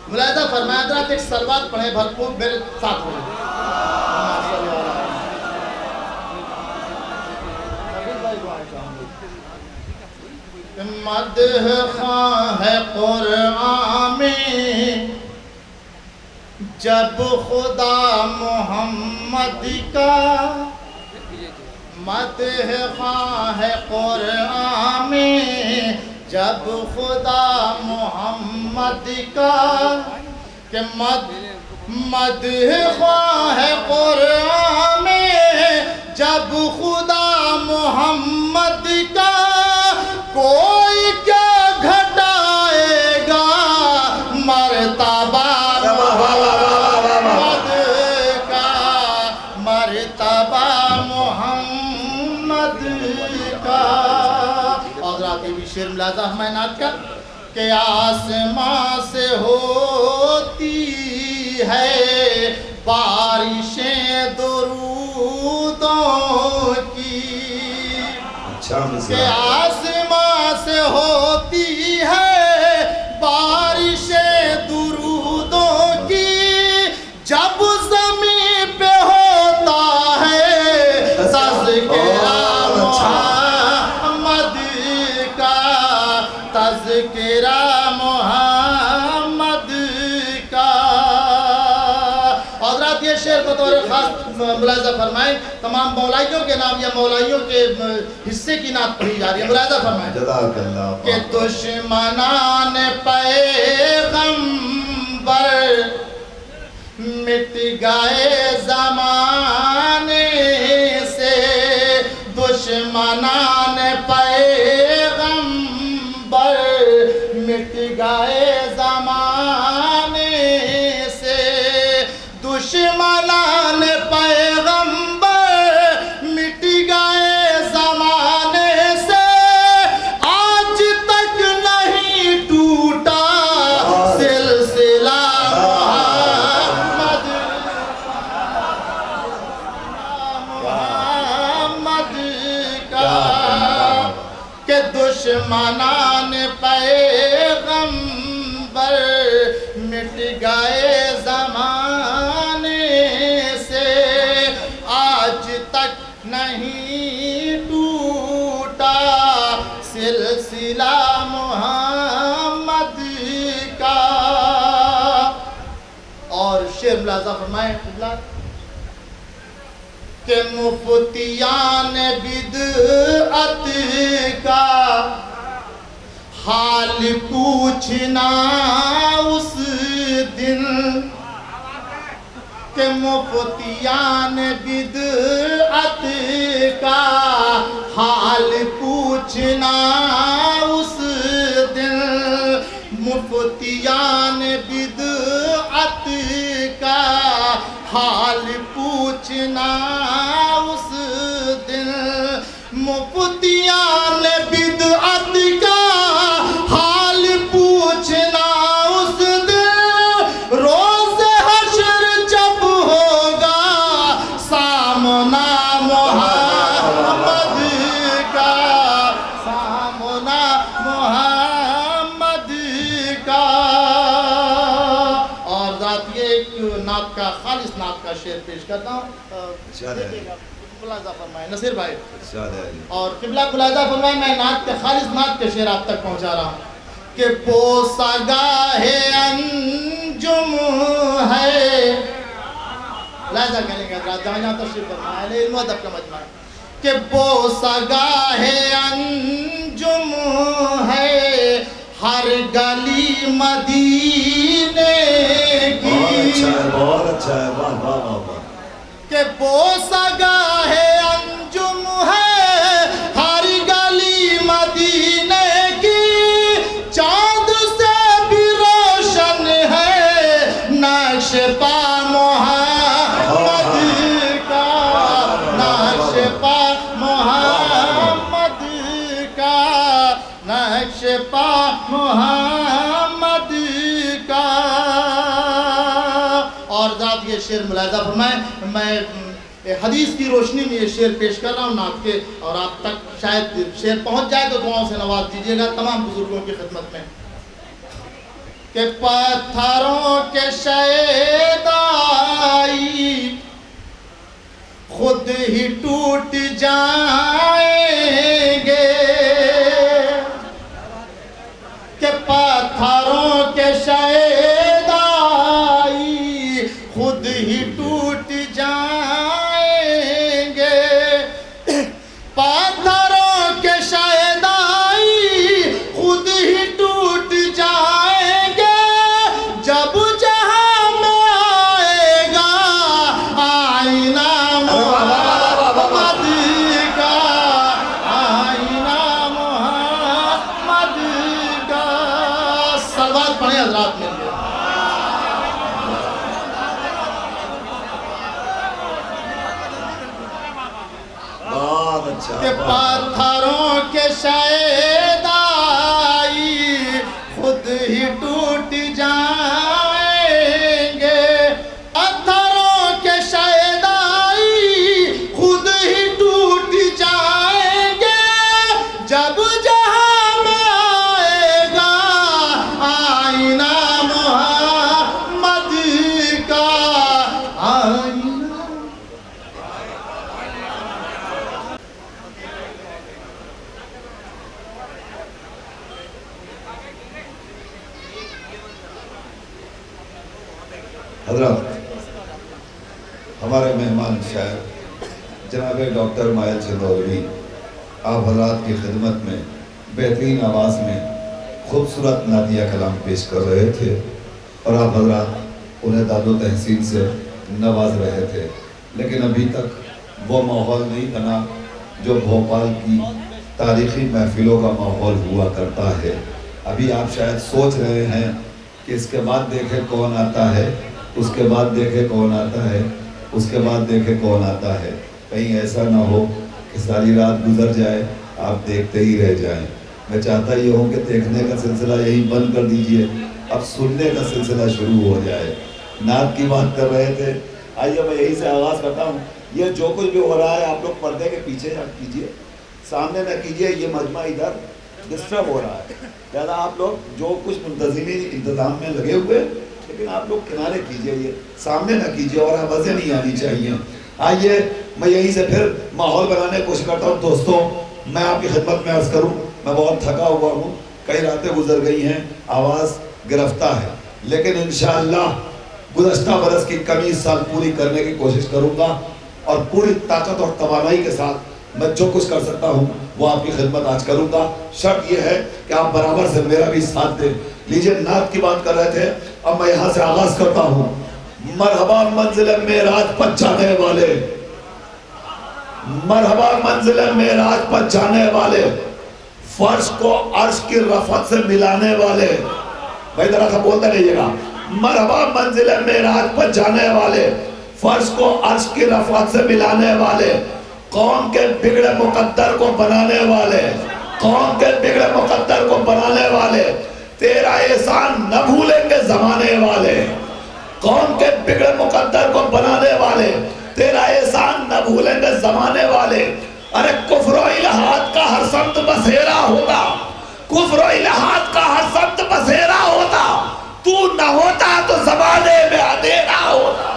Speaker 5: ملاحظہ فرمائیں حضرات ایک سلوات پڑھیں بھرپور میرے ساتھ ہوئے۔ مدح خواہ ہے قرآن میں جب خدا محمد کا، مدح خواہ ہے قرآن میں جب خدا محمد کا، کہ مدح خواہ ہے قرآن میں جب خدا محمد کا، کوئی کیا گھٹائے گا مرتبہ محمد کا، مرتبہ محمد کا۔ حضرات بھی شعر ملاحظہ ہمائنات کا کہ آسمان سے ہوتی ہے بارشیں درودوں کی،
Speaker 4: اچھا
Speaker 5: کہ
Speaker 4: مصرع ہے۔
Speaker 5: آسمان سے ہوتی ہے بارشیں درودوں کی، جب زمین پہ ہوتا ہے تذکرہ محمد کا، تذکرہ محمد کا۔ حضرات یہ شعر بطور خاص ملاحظہ فرمائیں، تمام مولائیوں کے نام یا مولائیوں کے حصے کی نعت پڑھی جا رہی ہے، ملاحظہ فرمائیں
Speaker 4: جزاک اللہ۔
Speaker 5: کہ دشمنان پیغمبر مٹ گئے زمانے سے، دشمنان پیغمبر مٹ گئے زمانے سے، دشمنان پیغمبر مٹ گئے زمانے سے، آج تک نہیں ٹوٹا سلسلہ محمد کا، کہ دشمنان پیغمبر مٹ گئے زمانے سے، آج تک نہیں ٹوٹا سلسلہ محمد کا۔ اور شعر ملاحظہ فرمائیں کہ مفتیان بدعت کا حال پوچھنا اس دن، کہ مفتیان بدعت کا حال پوچھنا اس دن، مفتیان بدعت کا حال پوچھنا اس دن، مفتیان بدعت کا حال پوچھنا اس دن، روز حشر جب ہوگا سامنا محمد آپ کا خالص نعت کا شعر پیش کرتا ہوں. دیکھیے گا، ملاحظہ فرمائیں نصیر بھائی، اور قبلہ ملاحظہ فرمائیں، میں نعت کے خالص نعت کے شعر آپ تک پہنچا رہا ہوں کہ بوسہ گاہ انجم ہے. ملاحظہ کریں گے حضرات، جہاں جہاں تشریف فرمائیں، علم و ادب کا مجمع ہے کہ بوسہ گاہ انجم ہے ہر گلی مدینے کی.
Speaker 4: بہت اچھا ہے، واہ واہ واہ واہ.
Speaker 5: کہ بوسہ گاہ انجم ہے ہر گلی مدینے کی، چاند سے بھی روشن ہے نقش پا محمد کا، نقش پا محمد کا، نقش پا محمد کا. اور ذات یہ شعر ملاحظہ فرمائیں، میں حدیث کی روشنی میں یہ شعر پیش کر رہا ہوں نعت کے، اور آپ تک شاید شعر پہنچ جائے تو دعاؤں سے نواز دیجیے گا تمام بزرگوں کی خدمت میں. کہ پتھروں کے شیدائی خود ہی ٹوٹ جائیں گے، کہ پتھروں کے شیدائی خود ہی ٹوٹ جائیں گے، پتھروں کے شیدائی خود ہی ٹوٹ جائیں گے، جب جہاں میں آئے گا آئینہ محمد کا، آئینہ محمد کا. سلوات پڑھیں حضرات مل کے. کہ پتھروں کے شیدائی خود ہی ٹوٹ جائیں گے، پتھروں کے شیدائی خود ہی ٹوٹ جائیں گے، جب جہاں میں آئے گا آئینہ محمد کا، آئینہ.
Speaker 4: حضرات، ہمارے مہمان شاعر جناب ڈاکٹر مائل چندولوی آپ حضرات کی خدمت میں بہترین آواز میں خوبصورت نعتیہ کلام پیش کر رہے تھے، اور آپ حضرات انہیں داد و تحسین سے نواز رہے تھے، لیکن ابھی تک وہ ماحول نہیں بنا جو بھوپال کی تاریخی محفلوں کا ماحول ہوا کرتا ہے. ابھی آپ شاید سوچ رہے ہیں کہ اس کے بعد دیکھیں کون آتا ہے، اس کے بعد دیکھے کون آتا ہے، اس کے بعد دیکھے کون آتا ہے. کہیں ایسا نہ ہو کہ ساری رات گزر جائے آپ دیکھتے ہی رہ جائیں. میں چاہتا یہ ہوں کہ دیکھنے کا سلسلہ یہی بند کر دیجئے، اب سننے کا سلسلہ شروع ہو جائے. نعت کی بات کر رہے تھے، آئیے میں یہی سے آغاز کرتا ہوں. یہ جو کچھ بھی ہو رہا ہے آپ لوگ پردے کے پیچھے کیجئے، سامنے نہ کیجئے. یہ مجمع ادھر ڈسٹرب ہو رہا ہے، لہذا آپ لوگ جو کچھ منتظمین انتظام میں لگے ہوئے، لیکن آپ لوگ کنارے کیجئے، یہ سامنے نہ کیجئے، اور آوازیں نہیں آنی چاہیے. آئیے میں یہیں سے پھر ماحول بنانے کی کوشش کرتا ہوں. دوستوں، میں آپ کی خدمت میں عرض کروں، میں بہت تھکا ہوا ہوں، کئی راتیں گزر گئی ہیں، آواز گرفتہ ہے، لیکن انشاءاللہ گزشتہ برس کی کمی اس سال پوری کرنے کی کوشش کروں گا، اور پوری طاقت اور توانائی کے ساتھ میں جو کچھ کر سکتا ہوں وہ آپ کی خدمت آج کروں گا. شرط یہ ہے کہ آپ برابر سے میرا بھی ساتھ دیں. لیجئے، نعت کی بات کر رہے تھے، اب میں یہاں سے آغاز کرتا ہوں. مرحبا منزل معراج پر جانے والے، مرحبا منزل معراج پر جانے والے، فرش کو عرش کی رفعت سے ملانے والے. بھائی ذرا سا بولتے رہیے گا. مرحبا منزل معراج پر جانے والے، فرش کو عرش کی رفعت سے ملانے والے، قوم کے بگڑے مقدر کو بنانے والے، قوم کے بگڑے مقدر کو بنانے والے، تیرا احسان نہ بھولیں گے زمانے والے، قوم کے بگڑے مقدر کو بنانے والے، تیرا احسان نہ بھولیں گے زمانے والے. ارے کفر و الہات کا ہر سمت بسیرا ہوتا، کفر و الہات کا ہر سمت بسیرا ہوتا، تو نہ ہوتا تو زمانے میں اندھیرا ہوتا.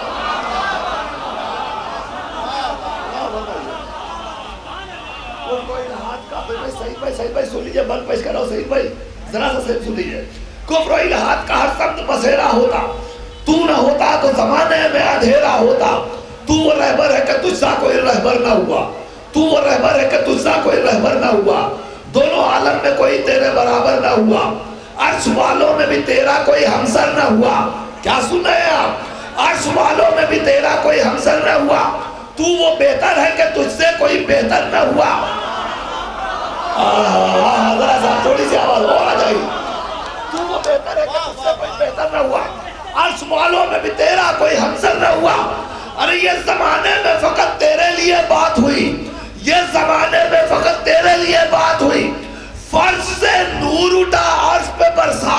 Speaker 4: الہات کا صحیح بھائی سن لیجیے، بند پیش کر رہا ہوں صحیح بھائی، ذرا سا صحیح سن لیجیے. کفر و الہات کا ہر سخت بسیرا ہوتا، تو نہ ہوتا تو زمانے میں اندھیرا ہوتا. تو وہ رہبر ہے کہ تجھ سا کوئی رہبر نہ ہوا، تو وہ رہبر ہے کہ تجھ سا کوئی رہبر نہ ہوا. دونوں عالم میں کوئی تیرے برابر نہ ہوا، عرش والوں میں بھی تیرا کوئی ہمسر نہ ہوا. کیا سن رہے ہیں آپ؟ عرش والوں میں بھی تیرا کوئی ہمسر نہ ہوا. تو وہ بہتر ہے کہ تجھ سے کوئی بہتر نہ ہوا. ذرا سا تھوڑی سی آواز اور آ جائے گی. تو وہ بہتر ہے کہ تجھ سے کوئی بہتر نہ ہوا، عرش والوں میں بھی تیرا کوئی ہمسر نہ ہوا. ارے یہ زمانے میں فقط تیرے لیے بات ہوئی، یہ زمانے میں فقط تیرے لیے بات ہوئی. فرش سے نور اٹھا عرش پہ برسا.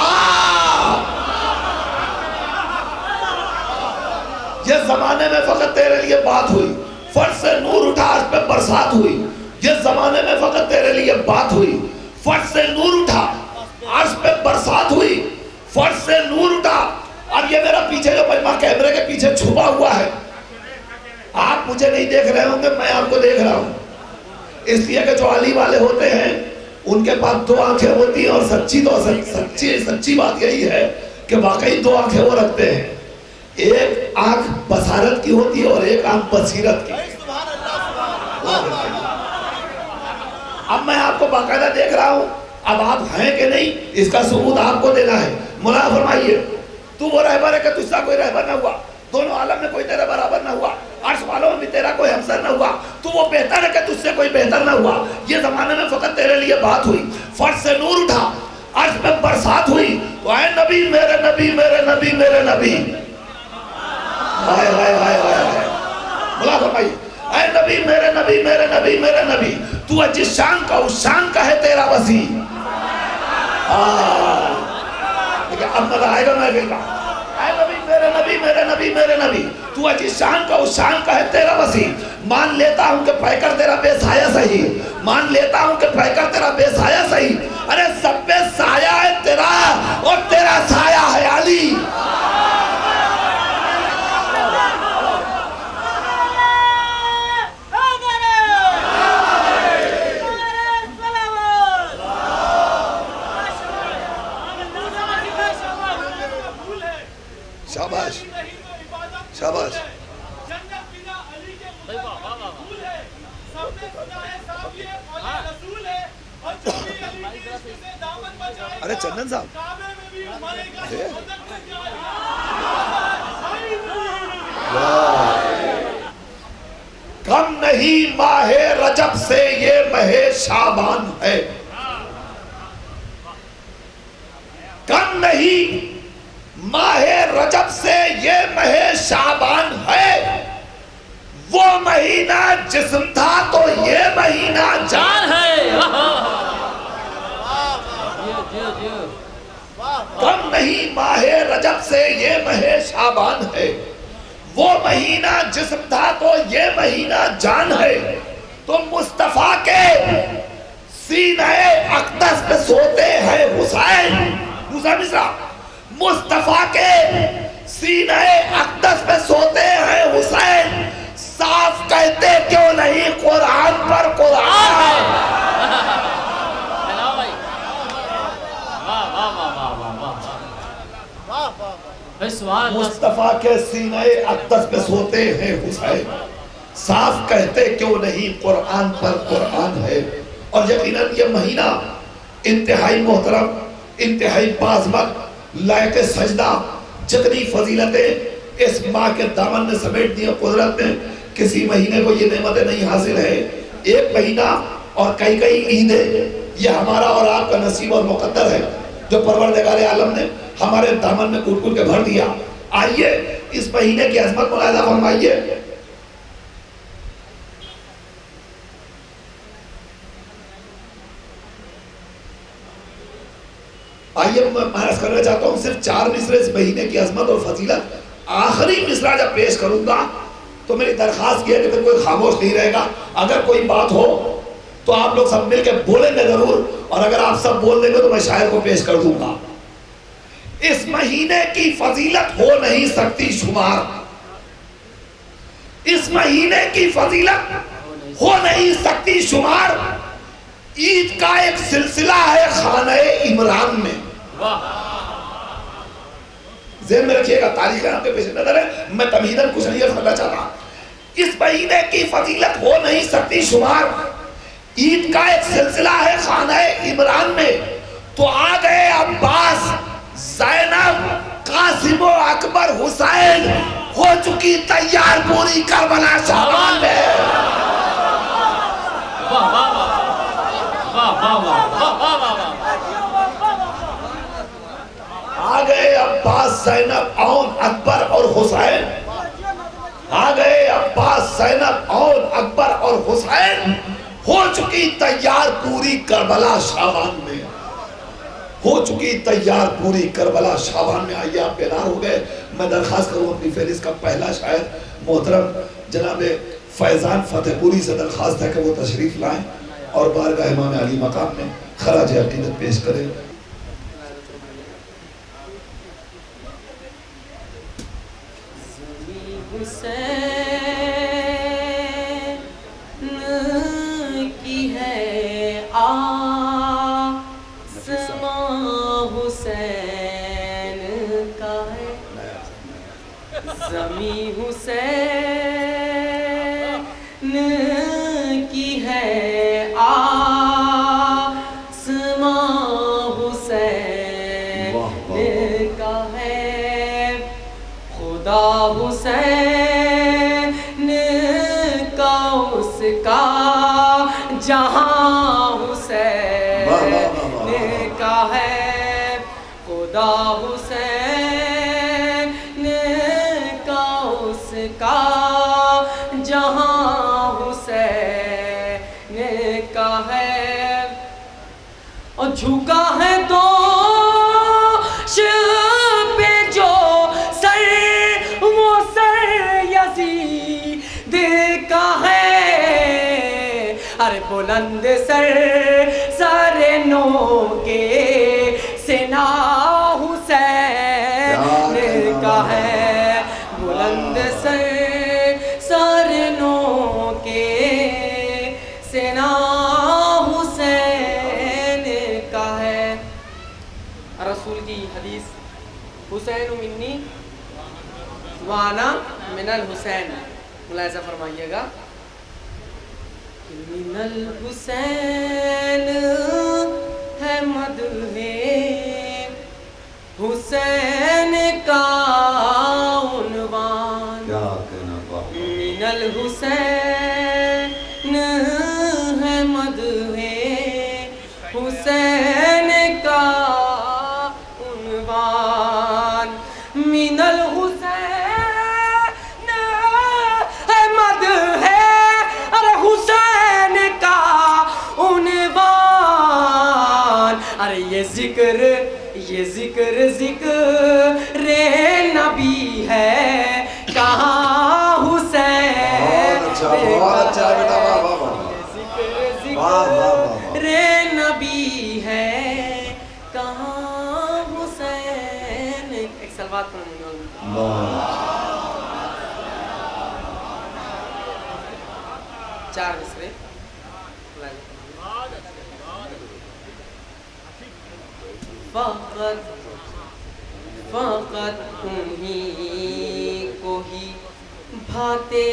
Speaker 4: یہ زمانے میں فقط تیرے لیے بات ہوئی، فرش سے نور اٹھا عرش پہ برسات ہوئی. یہ زمانے میں فقط تیرے لیے بات ہوئی، فرش سے نور اٹھا عرش پہ برسات ہوئی. فرش سے نور اٹھا. اب یہ میرا پیچھے جو مجمع کیمرے کے پیچھے چھپا ہوا ہے، آپ مجھے نہیں دیکھ رہے ہوں گے، میں آپ کو دیکھ رہا ہوں. اس لیے کہ جو علی والے ہوتے ہیں ان کے پاس دو آنکھیں ہوتی ہیں، اور سچی بات یہی ہے کہ واقعی دو آنکھیں وہ رکھتے ہیں. ایک آنکھ بصارت کی ہوتی ہے اور ایک آنکھ بصیرت کی. اب میں آپ کو باقاعدہ دیکھ رہا ہوں، اب آپ ہیں کہ نہیں اس کا ثبوت آپ کو دینا ہے. مولانا فرمائیے تو وہ رہبر ہے کہ تجھ سا کوئی رہبر نہ ہوا، دونوں عالم میں کوئی تیرے برابر نہ ہوا، عرش والوں میں بھی تیرا کوئی ہمسر نہ ہوا. تو وہ بہتر ہے کہ تجھ سے کوئی بہتر نہ ہوا. یہ زمانے میں فقط تیرے لیے بات ہوئی، فرش سے نور اٹھا عرش میں برسات ہوئی. تو اے نبی میرے نبی میرے نبی میرے نبی. ہائے ہائے ہائے ہائے. بلا فرمائیے اے نبی میرے نبی میرے نبی میرے نبی. تو جس شان کا اس شان کا ہے تیرا وسیع. اب مزہ آئے گا محفل کا. اے نبی میرے نبی میرے نبی میرے نبی. تو جس شان کا اس شان کا ہے تیرا وسیع. مان لیتا ہوں کہ پیکر تیرا بے سایہ صحیح، مان لیتا ہوں کہ پیکر تیرا بے سایہ صحیح. ارے سب پہ سایہ ہے تیرا اور تیرا سایہ ہے علی. شاباش شاباش. ارے چندن صاحب کم نہیں ماہ رجب سے یہ ماہ شعبان ہے. کم نہیں ماہ رجب سے یہ ماہ شعبان ہے. وہ مہینہ جسم تھا تو یہ مہینہ جان ہے. کم نہیں ماہ رجب سے یہ ماہ شعبان ہے. وہ مہینہ جسم تھا تو یہ مہینہ جان ہے. تو مصطفیٰ کے سینہ اقدس پہ سوتے ہیں حسین. دوسرا مصرع. مصطفیٰ کے سینہ اقدس پہ سوتے ہیں حسین. صاف کہتے کیوں نہیں قرآن پر قرآن ہے. مصطفیٰ کے سینہ اقدس پہ سوتے ہیں حسین. صاف کہتے کیوں نہیں قرآن پر قرآن ہے. اور یقیناً یہ مہینہ انتہائی محترم، انتہائی باعظمت، لائق سجدہ. جتنی فضیلتیں اس ماہ کے دامن میں سمیٹ دی قدرت نے، کسی مہینے کو یہ نعمتیں نہیں حاصل ہے. ایک مہینہ اور کئی عیدیں، یہ ہمارا اور آپ کا نصیب اور مقدر ہے جو پروردگار عالم نے ہمارے دامن میں کوٹ کے بھر دیا. آئیے اس مہینے کی عظمت ملاحظہ فرمائیے. آئیے میں عرض کرنا چاہتا ہوں صرف 4 مصرے اس مہینے کی عظمت اور فضیلت. آخری مصرع جب پیش کروں گا تو میری درخواست یہ ہے کہ پھر کوئی خاموش نہیں رہے گا. اگر کوئی بات ہو تو آپ لوگ سب مل کے بولیں گے ضرور، اور اگر آپ سب بول دیں گے تو میں شاعر کو پیش کر دوں گا. اس مہینے کی فضیلت ہو نہیں سکتی شمار. اس مہینے کی فضیلت ہو نہیں سکتی شمار. عید کا ایک سلسلہ ہے خانہ عمران میں. ذہن میں رکھیے گا، تاریخ آپ کے پیش نظر ہے، میں تمہیداً کچھ نہیں کرنا چاہتا. اس مہینے کی فضیلت ہو نہیں سکتی شمار. عید کا ایک سلسلہ ہے خانہ عمران میں. تو آ گئے عباس، زینب، قاسم و اکبر، حسین، ہو چکی تیار پوری کربلا شابان میں. آ گئے عباس، زینب، اون، اکبر اور حسین. آ گئے عباس، زینب، اون، اکبر اور حسین، ہو چکی تیار پوری کربلا شابان میں. ہو چکی تیار پوری کربلا شابان میں. آئیے آپ بیدار ہو گئے. میں درخواست کروں اپنی فہرست کا پہلا شاعر محترم جناب فیضان فتح پوری سے درخواست ہے کہ وہ تشریف لائیں اور بارگاہ امام علی مقام میں خراج عقیدت پیش کریں.
Speaker 6: حسین کی ہے آسماں حسین کا ہے، زمین حسین کی ہے آسماں حسین کا ہے، خدا حسین کا اس کا جہاں حسین کا ہے، خدا حسین کا اس کا جہاں حسین کا ہے. اور جھکا ہے تو پہ جو سر وہ سر یزید کا ہے. ارے بلند سر نو کے سنا حسین کا ہے، بلند سر نو کے سنا حسین کا ہے. رسول کی حدیث، حسین منی وانا من الحسین، ملاحظہ فرمائیے گا. من الحسین ہے مدح حسین کا عنوان، من الحسین ہے مدح حسین کا عنوان، من الحسین ہے مدح ارے حسین کا عنوان. ارے یہ ذکر نبی ہے کہاں حسین ذکر نبی ہے کہاں حسین. ایک سلوات پڑھیں گے. چار مصرے. فقط انہی کو ہی بھاتے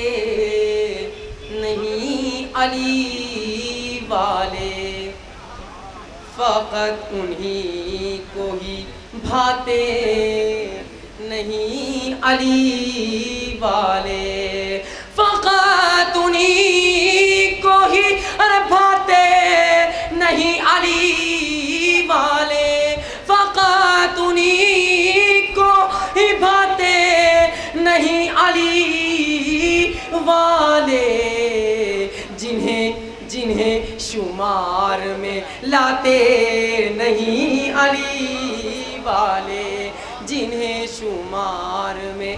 Speaker 6: نہیں علی والے، فقط انہی کو ہی بھاتے نہیں علی والے، فقط انہی کو ہی بھاتے نہیں علی والے، فقط انہی کو ہی بھاتے نہیں علی والے، جنہیں شمار میں لاتے نہیں علی والے، جنہیں شمار میں.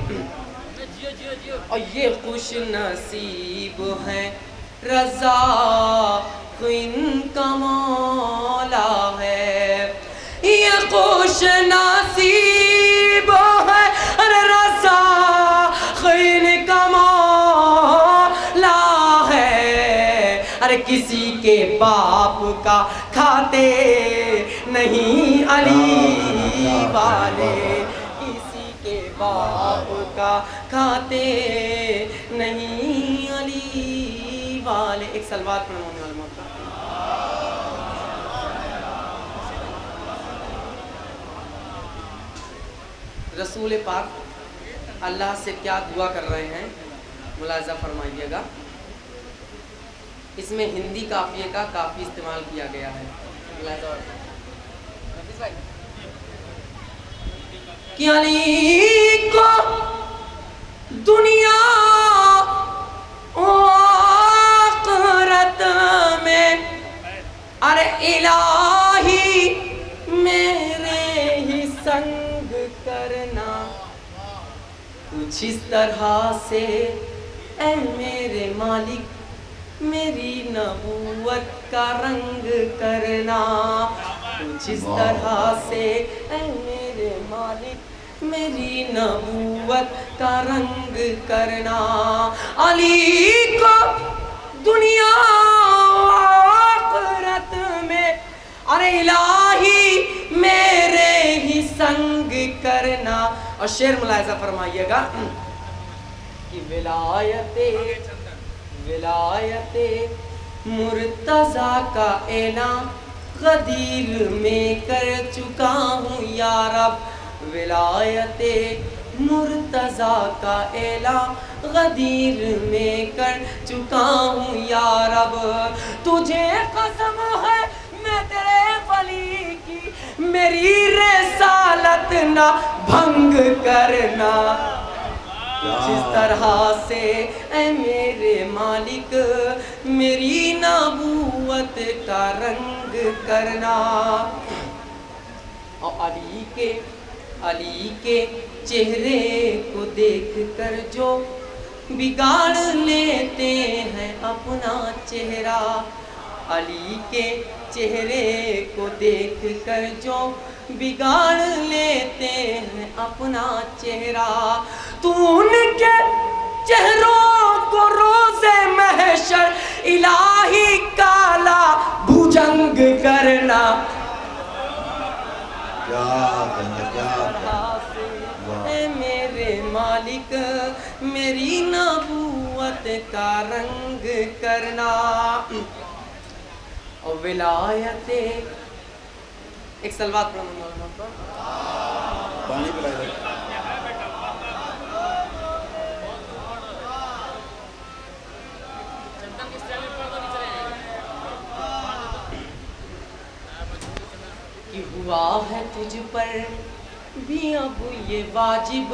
Speaker 6: اور یہ خوش نصیب ہیں رضا ان کا مولا ہے، یہ خوش نصیب ہے رضا ان کا مولا ہے. ارے کسی کے کے باپ کا کھاتے نہیں علی والے، کسی کے باپ کا کھاتے نہیں علی والے۔ ایک سلوات پڑھنا ہونے والا موقع۔ رسول پاک اللہ سے کیا دعا کر رہے ہیں ملاحظہ فرمائیے گا۔ اس میں ہندی قافیے کا کافی استعمال کیا گیا ہے، کہ علی کو دنیا آخرت میں ارے الہی میرے ہی سنگ کرنا، کچھ اس طرح سے اے میرے مالک میری نبوت کا رنگ کرنا، کچھ اس طرح سے اے میرے مالک میری نبوت کا رنگ کرنا۔ علی کو دنیا آخرت میں ارے الہی میرے ہی سنگ کرنا۔ اور شعر ملاحظہ فرمائیے گا کہ ولایت مرتضیٰ کا اعلان غدیر میں کر چکا ہوں یا رب، ولایت مرتضیٰ کا اعلان غدیر میں کر چکا ہوں یا رب، تجھے قسم ہے میں تیرے ولی کی میری رسالت نہ بھنگ کرنا، جس طرح سے اے میرے مالک میری نبوت کا رنگ کرنا۔ اور علی کے چہرے کو دیکھ کر جو بگاڑ لیتے ہیں اپنا چہرہ، علی کے چہرے کو دیکھ کر جو بگاڑ لیتے ہیں اپنا چہرہ، تو ان کے چہروں کو روز محشر الہی کالا بھجنگ کرنا، اے میرے مالک میری نبوت کا رنگ کرنا۔ اور ولایت ایک سلوات پڑھنا
Speaker 4: پانی پلائے
Speaker 6: کہ ہوا ہے تجھ پر بھی اب یہ واجب،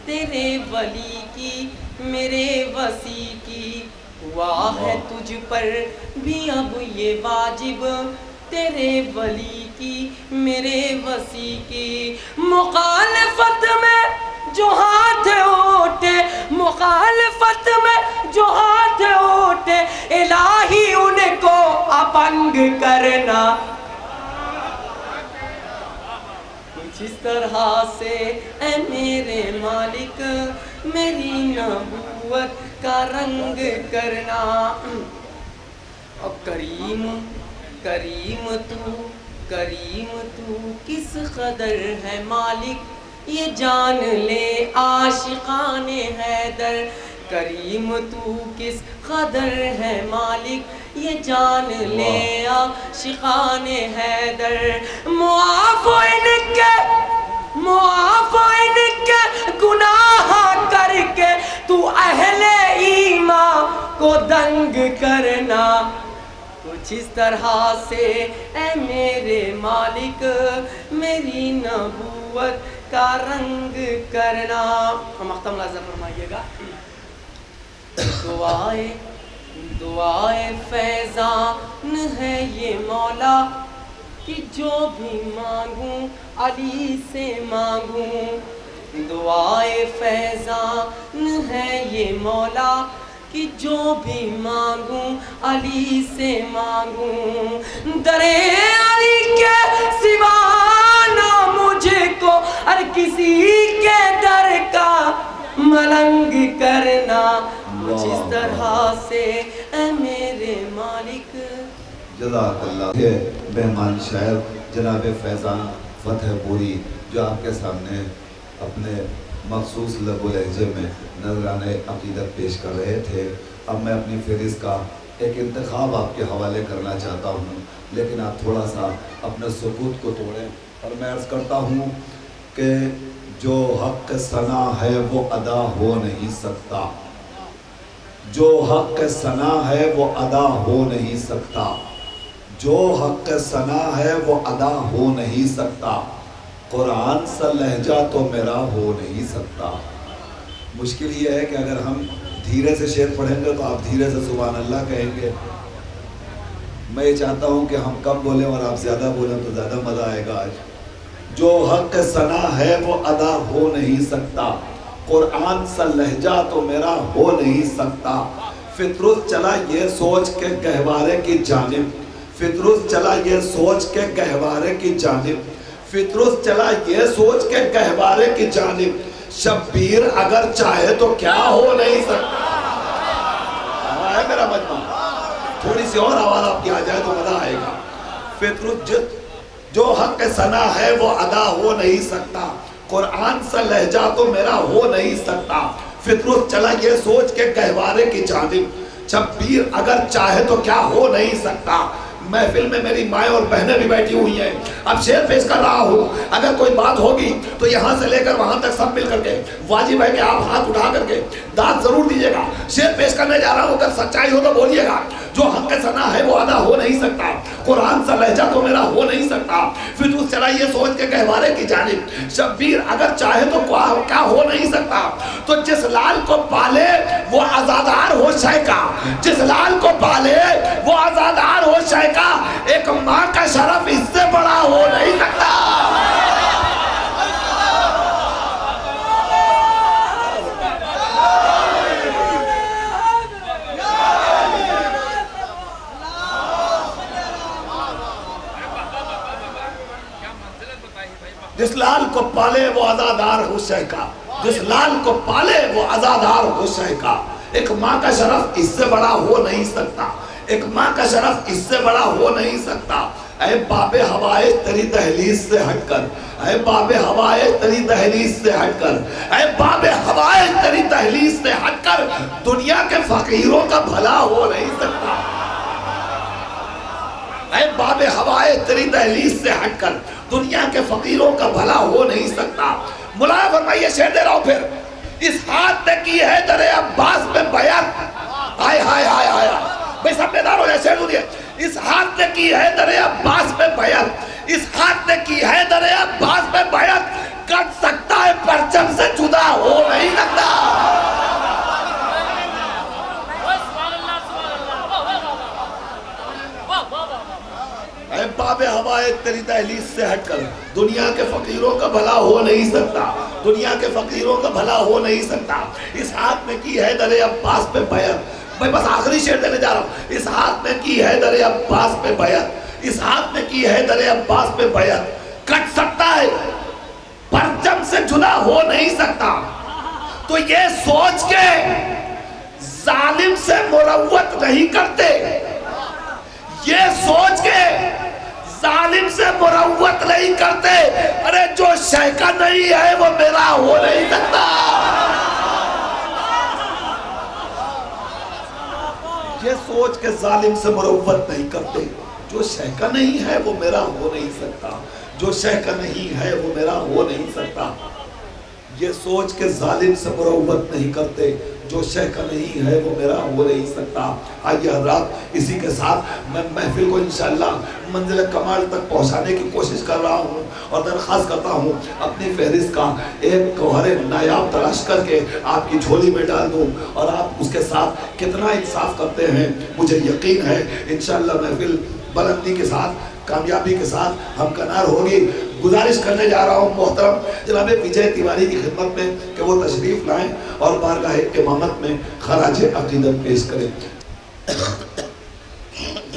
Speaker 6: تیرے ولی کی میرے وصی کی، ہوا ہے تجھ پر بھی اب یہ واجب، تیرے ولی کی میرے وصی کی، مخالفت میں جو ہاتھ اٹھے، مخالفت میں جو ہاتھ اٹھے الہی ان کو اپنگ کرنا، جس طرح سے اے میرے مالک میری نبوت کا رنگ کرنا۔ اور کریم تو کس قدر ہے مالک یہ جان لے عاشقان حیدر، کریم تو کس قدر ہے مالک یہ جان لے عاشقان حیدر، معاف ان کے گناہ کر کے تو اہل ایمان کو دنگ کرنا، کچھ اس طرح سے اے میرے مالک میری نبوت کا رنگ کرنا۔ مختم لازم فرمائیے گا، دعائے فیضان ہے یہ مولا کہ جو بھی مانگوں علی سے مانگوں، دعائے فیضان ہے یہ مولا کہ جو بھی مانگوں علی سے مانگوں، درے علی کے سوا نہ مجھ کو ہر کسی کے در کا ملنگ کرنا، جس طرح سے اے میرے مالک.
Speaker 4: جزاک اللہ. یہ مہمان شاعر جناب فیضان فتح پوری جو آپ کے سامنے اپنے مخصوص لب و لہجے میں نذرانۂ عقیدت پیش کر رہے تھے. اب میں اپنی فہرست کا ایک انتخاب آپ کے حوالے کرنا چاہتا ہوں، لیکن آپ تھوڑا سا اپنے سکوت کو توڑیں اور میں عرض کرتا ہوں کہ جو حق ثنا ہے وہ ادا ہو نہیں سکتا، جو حق ثنا ہے وہ ادا ہو نہیں سکتا، جو حق ثنا ہے وہ ادا ہو نہیں سکتا، قرآن سا لہجہ تو میرا ہو نہیں سکتا. مشکل یہ ہے کہ اگر ہم دھیرے سے شعر پڑھیں گے تو آپ دھیرے سے سبحان اللہ کہیں گے. میں یہ چاہتا ہوں کہ ہم کم بولیں اور آپ زیادہ بولیں تو زیادہ مزہ آئے گا. آج جو حق ثنا ہے وہ ادا ہو نہیں سکتا، قرآن سا لہجہ تو میرا ہو نہیں سکتا. فطرت چلا یہ سوچ کے گہوارے کی جانب، فطرت چلا یہ سوچ کے گہوارے کی جانب، فطرت چلا یہ سوچ کے گہوارے کی جانب، شبیر اگر چاہے تو کیا ہو نہیں سکتا. ہے میرا مجمع، تھوڑی سی اور آواز آپ کی آ جائے تو مزہ آئے گا. فطرت جو حق ثنا ہے وہ ادا ہو نہیں سکتا، قرآن سا لہجہ تو میرا ہو نہیں سکتا. فطرت چلا یہ سوچ کے گہوارے کی جانب، شبیر اگر چاہے تو کیا ہو نہیں سکتا. محفل میں میری مائیں اور بہنیں بھی بیٹھی ہوئی ہیں. اب شعر پیش کر رہا ہوں، اگر کوئی بات ہوگی تو یہاں سے لے کر وہاں تک سب مل کر کے واجب ہے کہ آپ ہاتھ اٹھا کر کے داد ضرور دیجیے گا. شعر پیش کرنے جا رہا ہوں، اگر سچائی ہو تو بولیے گا. جو حق ثنا ہے وہ ادا ہو نہیں سکتا، قرآن سا لہجہ تو میرا ہو نہیں سکتا. فطرت چلا یہ سوچ کے گہوارے کی جانب، شبیر اگر چاہے تو کیا ہو نہیں سکتا. تو جس لال کو پالے وہ عزادار ہو شے کا، جس لال کو پالے وہ عزادار ہو شے کا، ایک ماں کا شرف اس سے بڑا ہو نہیں سکتا. جس لال کو پالے وہ عزادار ہو شے کا، جس لال کو پالے وہ عزادار ہو شے کا، ایک ماں کا شرف اس سے بڑا ہو نہیں سکتا، ایک ماں کا شرف اس سے بڑا ہو نہیں سکتا. اے باب ہوائے تیری دہلیز سے ہٹ کر، اے باب ہوائے تیری دہلیز سے ہٹ کر، اے باب ہوائے تیری دہلیز سے ہٹ کر، دنیا کے فقیروں کا بھلا ہو نہیں سکتا. اے باب ہوائے تیری دہلیز سے ہٹ کر، دنیا کے فقیروں کا بھلا ہو نہیں سکتا. مولا فرمائیے شعر دے رہا ہوں پھر. اس ہاتھ نے کی ہے در عباس پہ بیعت، ہائے ہائے ہائے ہائے بھئی سب بیدار ہو جائے. شعر سنیے. اس ہاتھ نے کی ہے در عباس پہ بیعت، اس ہاتھ نے کی ہے در عباس پہ بیعت، کٹ سکتا ہے پرچم سے جدا ہو نہیں سکتا. اے باب ہوائے تیری دہلیز سے ہٹ کر، دنیا کے فقیروں کا بھلا ہو نہیں سکتا، دنیا کے فقیروں کا بھلا ہو نہیں سکتا. اس ہاتھ نے کی ہے در عباس پہ بیعت. میں بس آخری شعر دینے جا رہا ہوں. اس ہاتھ نے کی ہے در عباس پہ بیعت، اس ہاتھ نے کی ہے در عباس پہ بیعت، کٹ سکتا ہے پرچم سے جدا ہو نہیں سکتا. تو یہ سوچ کے ظالم سے مروت نہیں کرتے، یہ سوچ کے ظالم سے مروت نہیں کرتے. ارے جو شے کا نہیں ہے وہ میرا ہو نہیں سکتا. یہ سوچ کے ظالم سے مروت نہیں کرتے، جو شے کا نہیں ہے وہ میرا ہو نہیں سکتا، جو شے کا نہیں ہے وہ میرا ہو نہیں سکتا. یہ سوچ کے ظالم سے مروت نہیں کرتے، جو شے کا نہیں ہے وہ میرا ہو نہیں سکتا. آئیے حضرات، اسی کے ساتھ میں محفل کو انشاءاللہ منزل کمال تک پہنچانے کی کوشش کر رہا ہوں اور درخواست کرتا ہوں اپنی فہرست کا ایک گوہر نایاب تلاش کر کے آپ کی جھولی میں ڈال دوں اور آپ اس کے ساتھ کتنا انصاف کرتے ہیں. مجھے یقین ہے انشاءاللہ محفل بلندی کے ساتھ، کامیابی کے ساتھ ہم کنار ہوگی. گزارش کرنے جا رہا ہوں محترم جناب وجے تیواری کی خدمت میں کہ وہ تشریف لائیں اور بارگاہ امامت میں خراج عقیدت پیش کریں.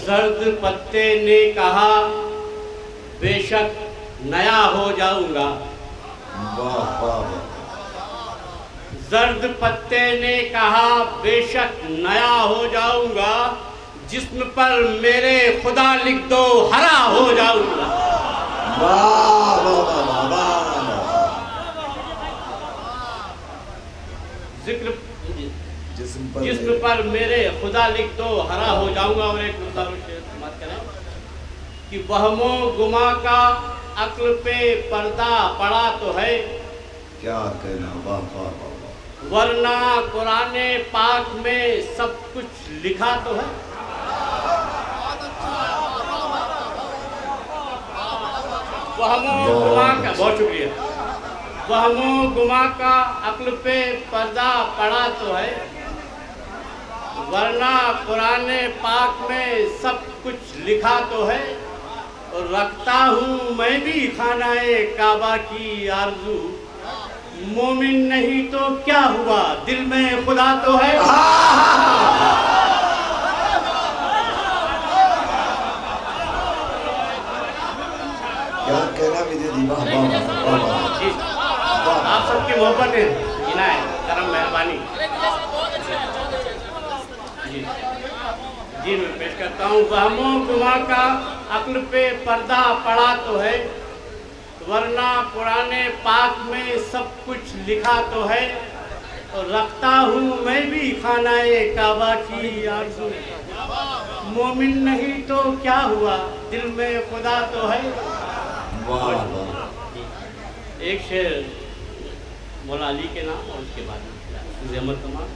Speaker 7: زرد پتے نے کہا بے شک نیا ہو جاؤں گا، زرد پتے نے کہا بے شک نیا ہو جاؤں گا، جسم پر میرے خدا لکھ دو ہرا ہو جاؤں گا۔
Speaker 4: واہ واہ واہ واہ،
Speaker 7: ذکر
Speaker 4: جسم
Speaker 7: پر میرے خدا لکھ دو ہرا ہو جاؤں گا۔ اور ایک مقدار بات کریں کہ وہم و گما کا عقل پہ پردہ پڑا تو ہے،
Speaker 4: کیا کہنا، واہ واہ واہ واہ،
Speaker 7: ورنہ قرآن پاک میں سب کچھ لکھا تو ہے۔ وہم و گما کا، بہت شکریہ، وہم و گما کا عقل پہ پردہ پڑا تو ہے، ورنہ قرآن پاک میں سب کچھ لکھا تو ہے۔ اور رکھتا ہوں میں بھی خانہ کعبہ کی آرزو، مومن نہیں تو کیا ہوا دل میں خدا تو ہے۔
Speaker 4: کیا کہنا مجھے دی، واہ واہ واہ واہ،
Speaker 7: جی، آپ سب کی محبت ہے، عنایت، کرم، مہربانی۔ جی میں پیش کرتا ہوں، وہم و گما کا عقل پہ پردہ پڑا تو ہے، ورنہ قرآن پاک میں سب کچھ لکھا تو ہے۔ اور رکھتا ہوں میں بھی خانہ کعبہ کی آرزو، مومن نہیں تو کیا ہوا دل میں خدا تو ہے۔
Speaker 4: واہ واہ،
Speaker 7: ایک شعر مولا علی کے نام اور اس کے بعد زحمت تمام،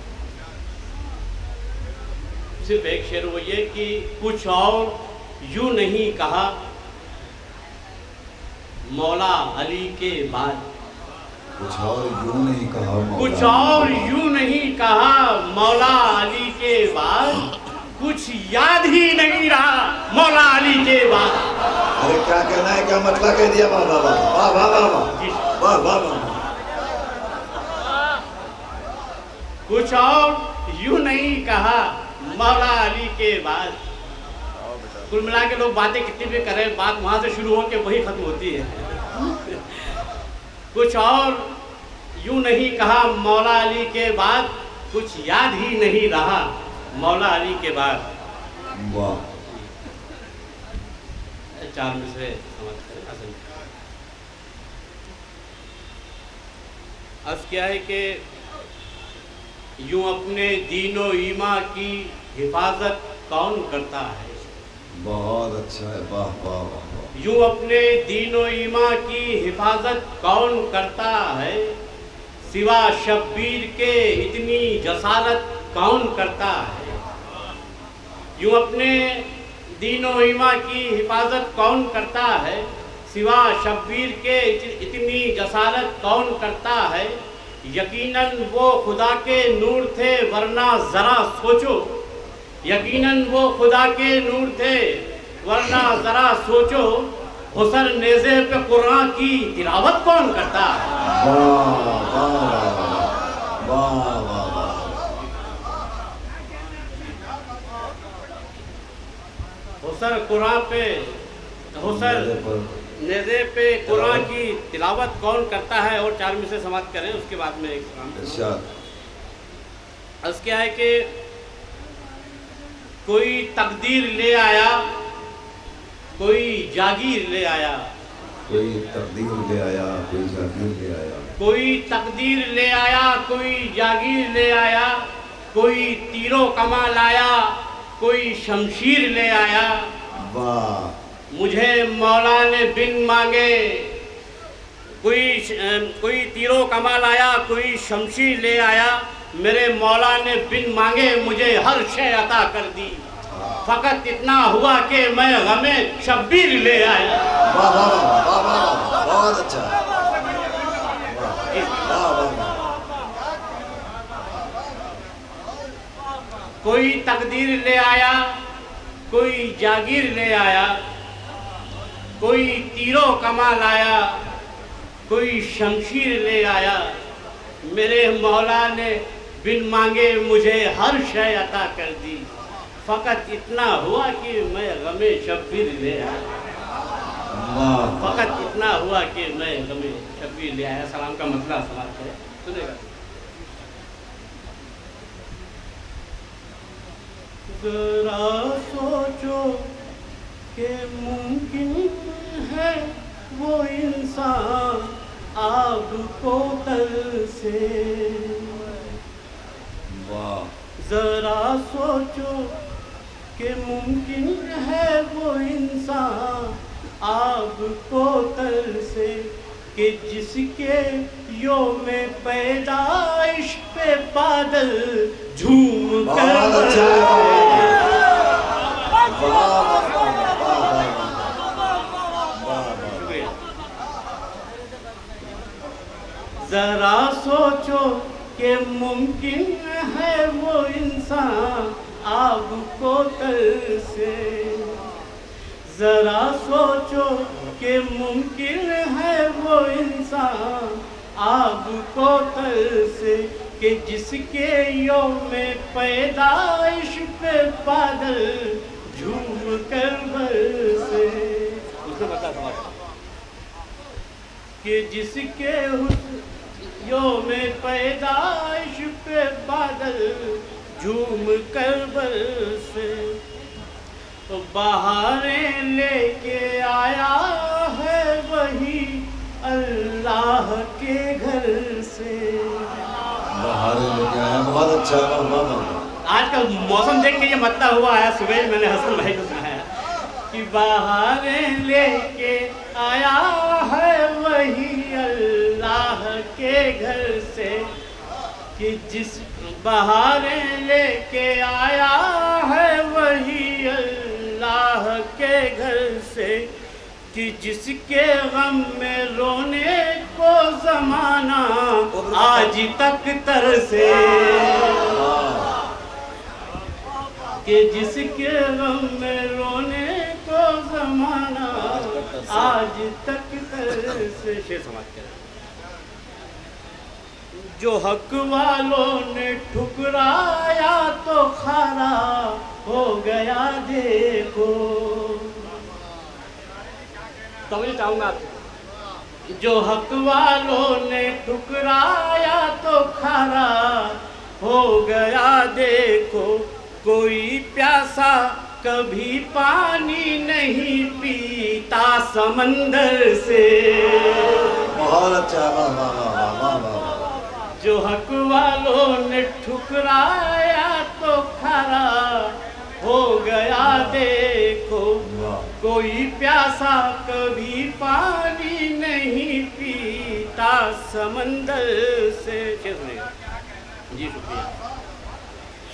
Speaker 7: صرف ایک شعر وہ یہ کہ کچھ اور یوں نہیں کہا مولا علی کے بعد،
Speaker 4: کچھ اور یوں نہیں کہا،
Speaker 7: کچھ اور یوں نہیں کہا مولا علی کے بعد، کچھ یاد ہی نہیں رہا مولا علی کے بعد۔
Speaker 4: ارے کیا کہنا ہے، کیا مطلب کہہ دیا، واہ واہ واہ واہ واہ واہ واہ واہ واہ،
Speaker 7: کچھ اور یوں نہیں کہا مولا علی کے بعد۔ کل ملا کے لوگ باتیں کتنی بھی کریں، بات وہاں سے شروع ہو کے وہی ختم ہوتی ہے۔ کچھ اور یوں نہیں کہا مولا علی کے بعد، کچھ یاد ہی نہیں رہا مولا علی کے بعد۔
Speaker 4: واہ،
Speaker 7: چار مصرے سمجھ کریں اصل عرض کیا ہے کہ یوں اپنے دین و ایمان کی حفاظت کون کرتا ہے،
Speaker 4: بہت اچھا ہے، واہ واہ واہ،
Speaker 7: یوں اپنے دین و ایمان کی حفاظت کون کرتا ہے، سوا شبیر کے اتنی جسارت کون کرتا ہے۔ یوں اپنے دین و ایمان کی حفاظت کون کرتا ہے، سوا شبیر کے اتنی جسارت کون کرتا ہے۔ یقیناً وہ خدا کے نور تھے ورنہ ذرا سوچو، یقیناً وہ خدا کے نور تھے ورنہ ذرا سوچو، حسن نیزے پہ قرآن کی تلاوت کون کرتا ہے۔
Speaker 4: واہ واہ واہ واہ واہ،
Speaker 7: حسن قرآن پہ، حسن نیزے پہ قرآن کی تلاوت کون کرتا ہے۔ اور چار مصرے سماعت کریں، اس کے بعد میں ایک سلام
Speaker 4: ارشاد،
Speaker 7: عرض کیا ہے کہ کوئی تقدیر لے آیا، کوئی جاگیر لے آیا،
Speaker 4: کوئی تقدیر لے آیا، کوئی جاگیر لے آیا،
Speaker 7: کوئی تقدیر لے آیا، کوئی جاگیر لے آیا، کوئی تیر و کمان لایا، کوئی شمشیر لے آیا۔
Speaker 4: واہ،
Speaker 7: مجھے مولا نے بن مانگے، کوئی تیر و کمان لایا، کوئی شمشیر لے آیا، میرے مولا نے بن مانگے مجھے ہر شے عطا کر دی، فقط اتنا ہوا کہ میں غم شبیر لے آیا۔
Speaker 4: واہ واہ واہ واہ واہ، بہت اچھا، واہ واہ واہ،
Speaker 7: کوئی تقدیر لے آیا، کوئی جاگیر لے آیا، کوئی تیر و کمان لایا، کوئی شمشیر لے آیا، میرے مولا نے بن مانگے مجھے ہر شے عطا کر دی، فقط اتنا ہوا کہ میں غم شبیر لے آیا، فقط اتنا ہوا کہ میں غم شبیر لے آیا۔ سلام کا مسئلہ سماعت کریں، سنے گا۔ ذرا سوچو کہ ممکن ہے وہ انسان آگ کو تل سے.
Speaker 3: واہ.
Speaker 7: ذرا سوچو کہ ممکن ہے وہ انسان آگ کو تل سے کہ جس کے یوم پیدائش پہ بادل جھوم کر شکریہ. ذرا سوچو کہ ممکن ہے وہ انسان آگ کو تل سے. ذرا سوچو کہ ممکن ہے وہ انسان آگ کو تل سے کہ جس کے یوم پیدائش پہ بادل جھوم کر برسے. اس نے بتا سمجھ کہ جس کے یوم پیدائش پہ بادل جھوم کر برسے. تو بہاریں لے کے آیا ہے وہی اللہ کے گھر سے.
Speaker 4: بہاریں لے کے آیا. بہت اچھا.
Speaker 7: آج کل موسم دیکھ کے یہ مطلع ہوا ہے. صبح میں نے حسن بھائی کو سنایا کہ بہاریں لے کے آیا ہے وہی اللہ کے گھر سے کہ جس بہاریں لے کے آیا ہے وہی اللہ کے گھر سے کہ جس کے غم میں رونے کو زمانہ آج تک ترسے. کہ جس کے غم میں رونے کو زمانہ آج تک ترسے. شعر سماعت کریں. جو حق والوں نے ٹھکرایا تو کھارا ہو گیا دیکھو. توجہ چاہوں گا آپ. جو حق والوں نے ٹھکرایا تو کھارا ہو گیا دیکھو. کوئی پیاسا کبھی پانی نہیں پیتا سمندر سے.
Speaker 4: بہت اچھا.
Speaker 7: جو حق والوں نے ٹھکرایا تو کھارا ہو گیا دیکھو. کوئی پیاسا کبھی پانی نہیں پیتا سمندر سے. جی شکریہ.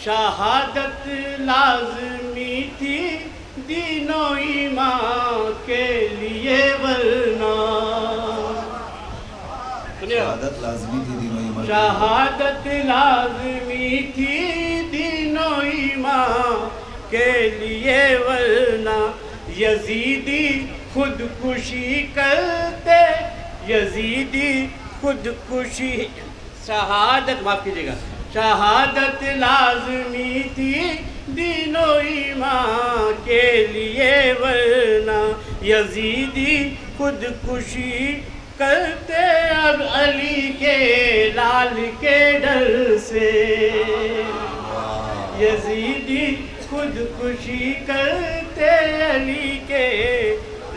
Speaker 7: شہادت لازمی تھی دین و ایمان کے لیے ورنہ.
Speaker 4: شہادت لازمی تھی دین و ایمان.
Speaker 7: شہادت لازمی تھی دین و ایمان کے لیے ورنہ یزیدی خودکشی کرتے. یزیدی خودکشی. شہادت معاف کیجیے گا. شہادت لازمی تھی دین و ایمان کے لیے ورنہ یزیدی خودکشی کرتے اب علی کے لال کے ڈر سے. یزیدی خودکشی کرتے علی کے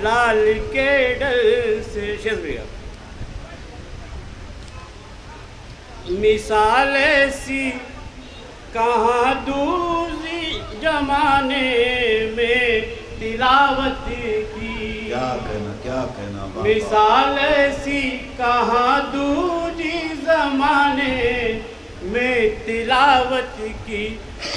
Speaker 7: لال کے ڈر سے. شکریہ. مثال ایسی کہاں دوسری زمانے میں تلاوت کی.
Speaker 4: کیا کہنا.
Speaker 7: مثال ایسی کہاں دوسری زمانے میں تلاوت کی.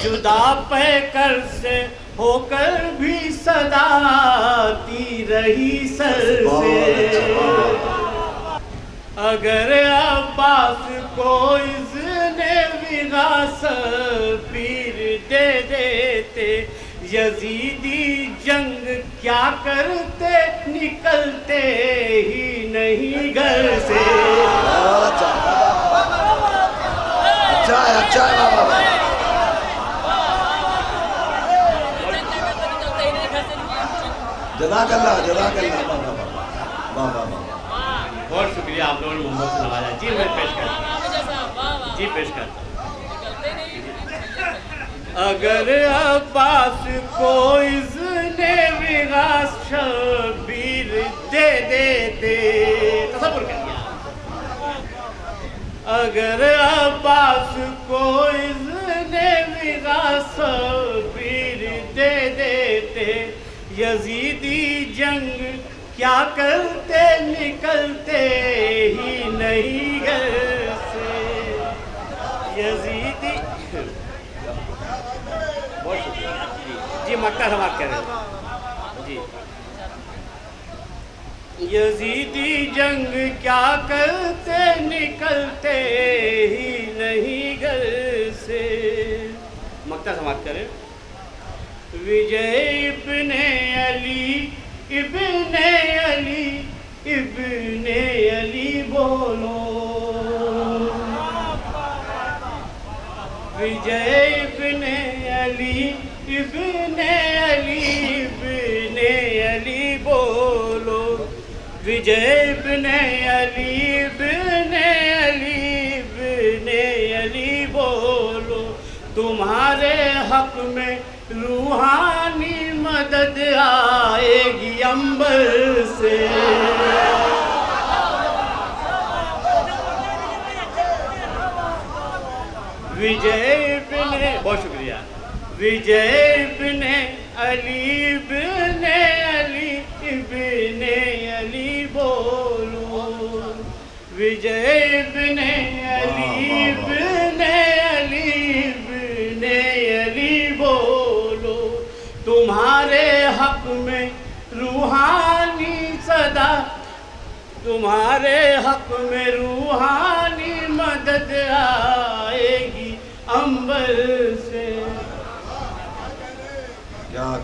Speaker 7: جدا پہ کر سے ہو کر بھی صدا آتی رہی سر سے. اگر عباس کو اذن وراثت پیر دے دیتے یزیدی جنگ کیا کرتے نکلتے ہی نہیں گھر سے.
Speaker 4: اچھا. جزاک اللہ.
Speaker 7: بہت شکریہ آپ لوگوں نے محمد سے نوازا. جی میں پیش کرتا ہوں. جی پیش کرتا ہوں. اگر عباس کو اذن وغاث شبیر دے دیتے، تصور کریے، اگر عباس کو اذن وغاث شبیر دے دیتے، یزیدی جنگ کیا کرتے، نکلتے ہی نہیں گھر سے، یزیدی بہت شکریہ جی مکہ سماعت کر رہے ہیں جی، یزیدی جنگ کیا کرتے، نکلتے ہی نہیں گھر سے، مکہ سماعت کریں، وجے ابن علی ابن علی ابن علی بولو، وجے ابن علی ابن علی ابن علی بولو، وجے ابن علی ابن علی ابن علی بولو، تمہارے حق میں روحانی مدد آئے گی عنبر سے، وجے ابن، بہت شکریہ، وجے ابن علی ابن علی ابن علی بولو، وجے ابن علی ابن علی ابن علی بولو، تمہارے حق میں روحانی صدا، تمہارے حق میں روحانی مدد آئے گی عنبر سے،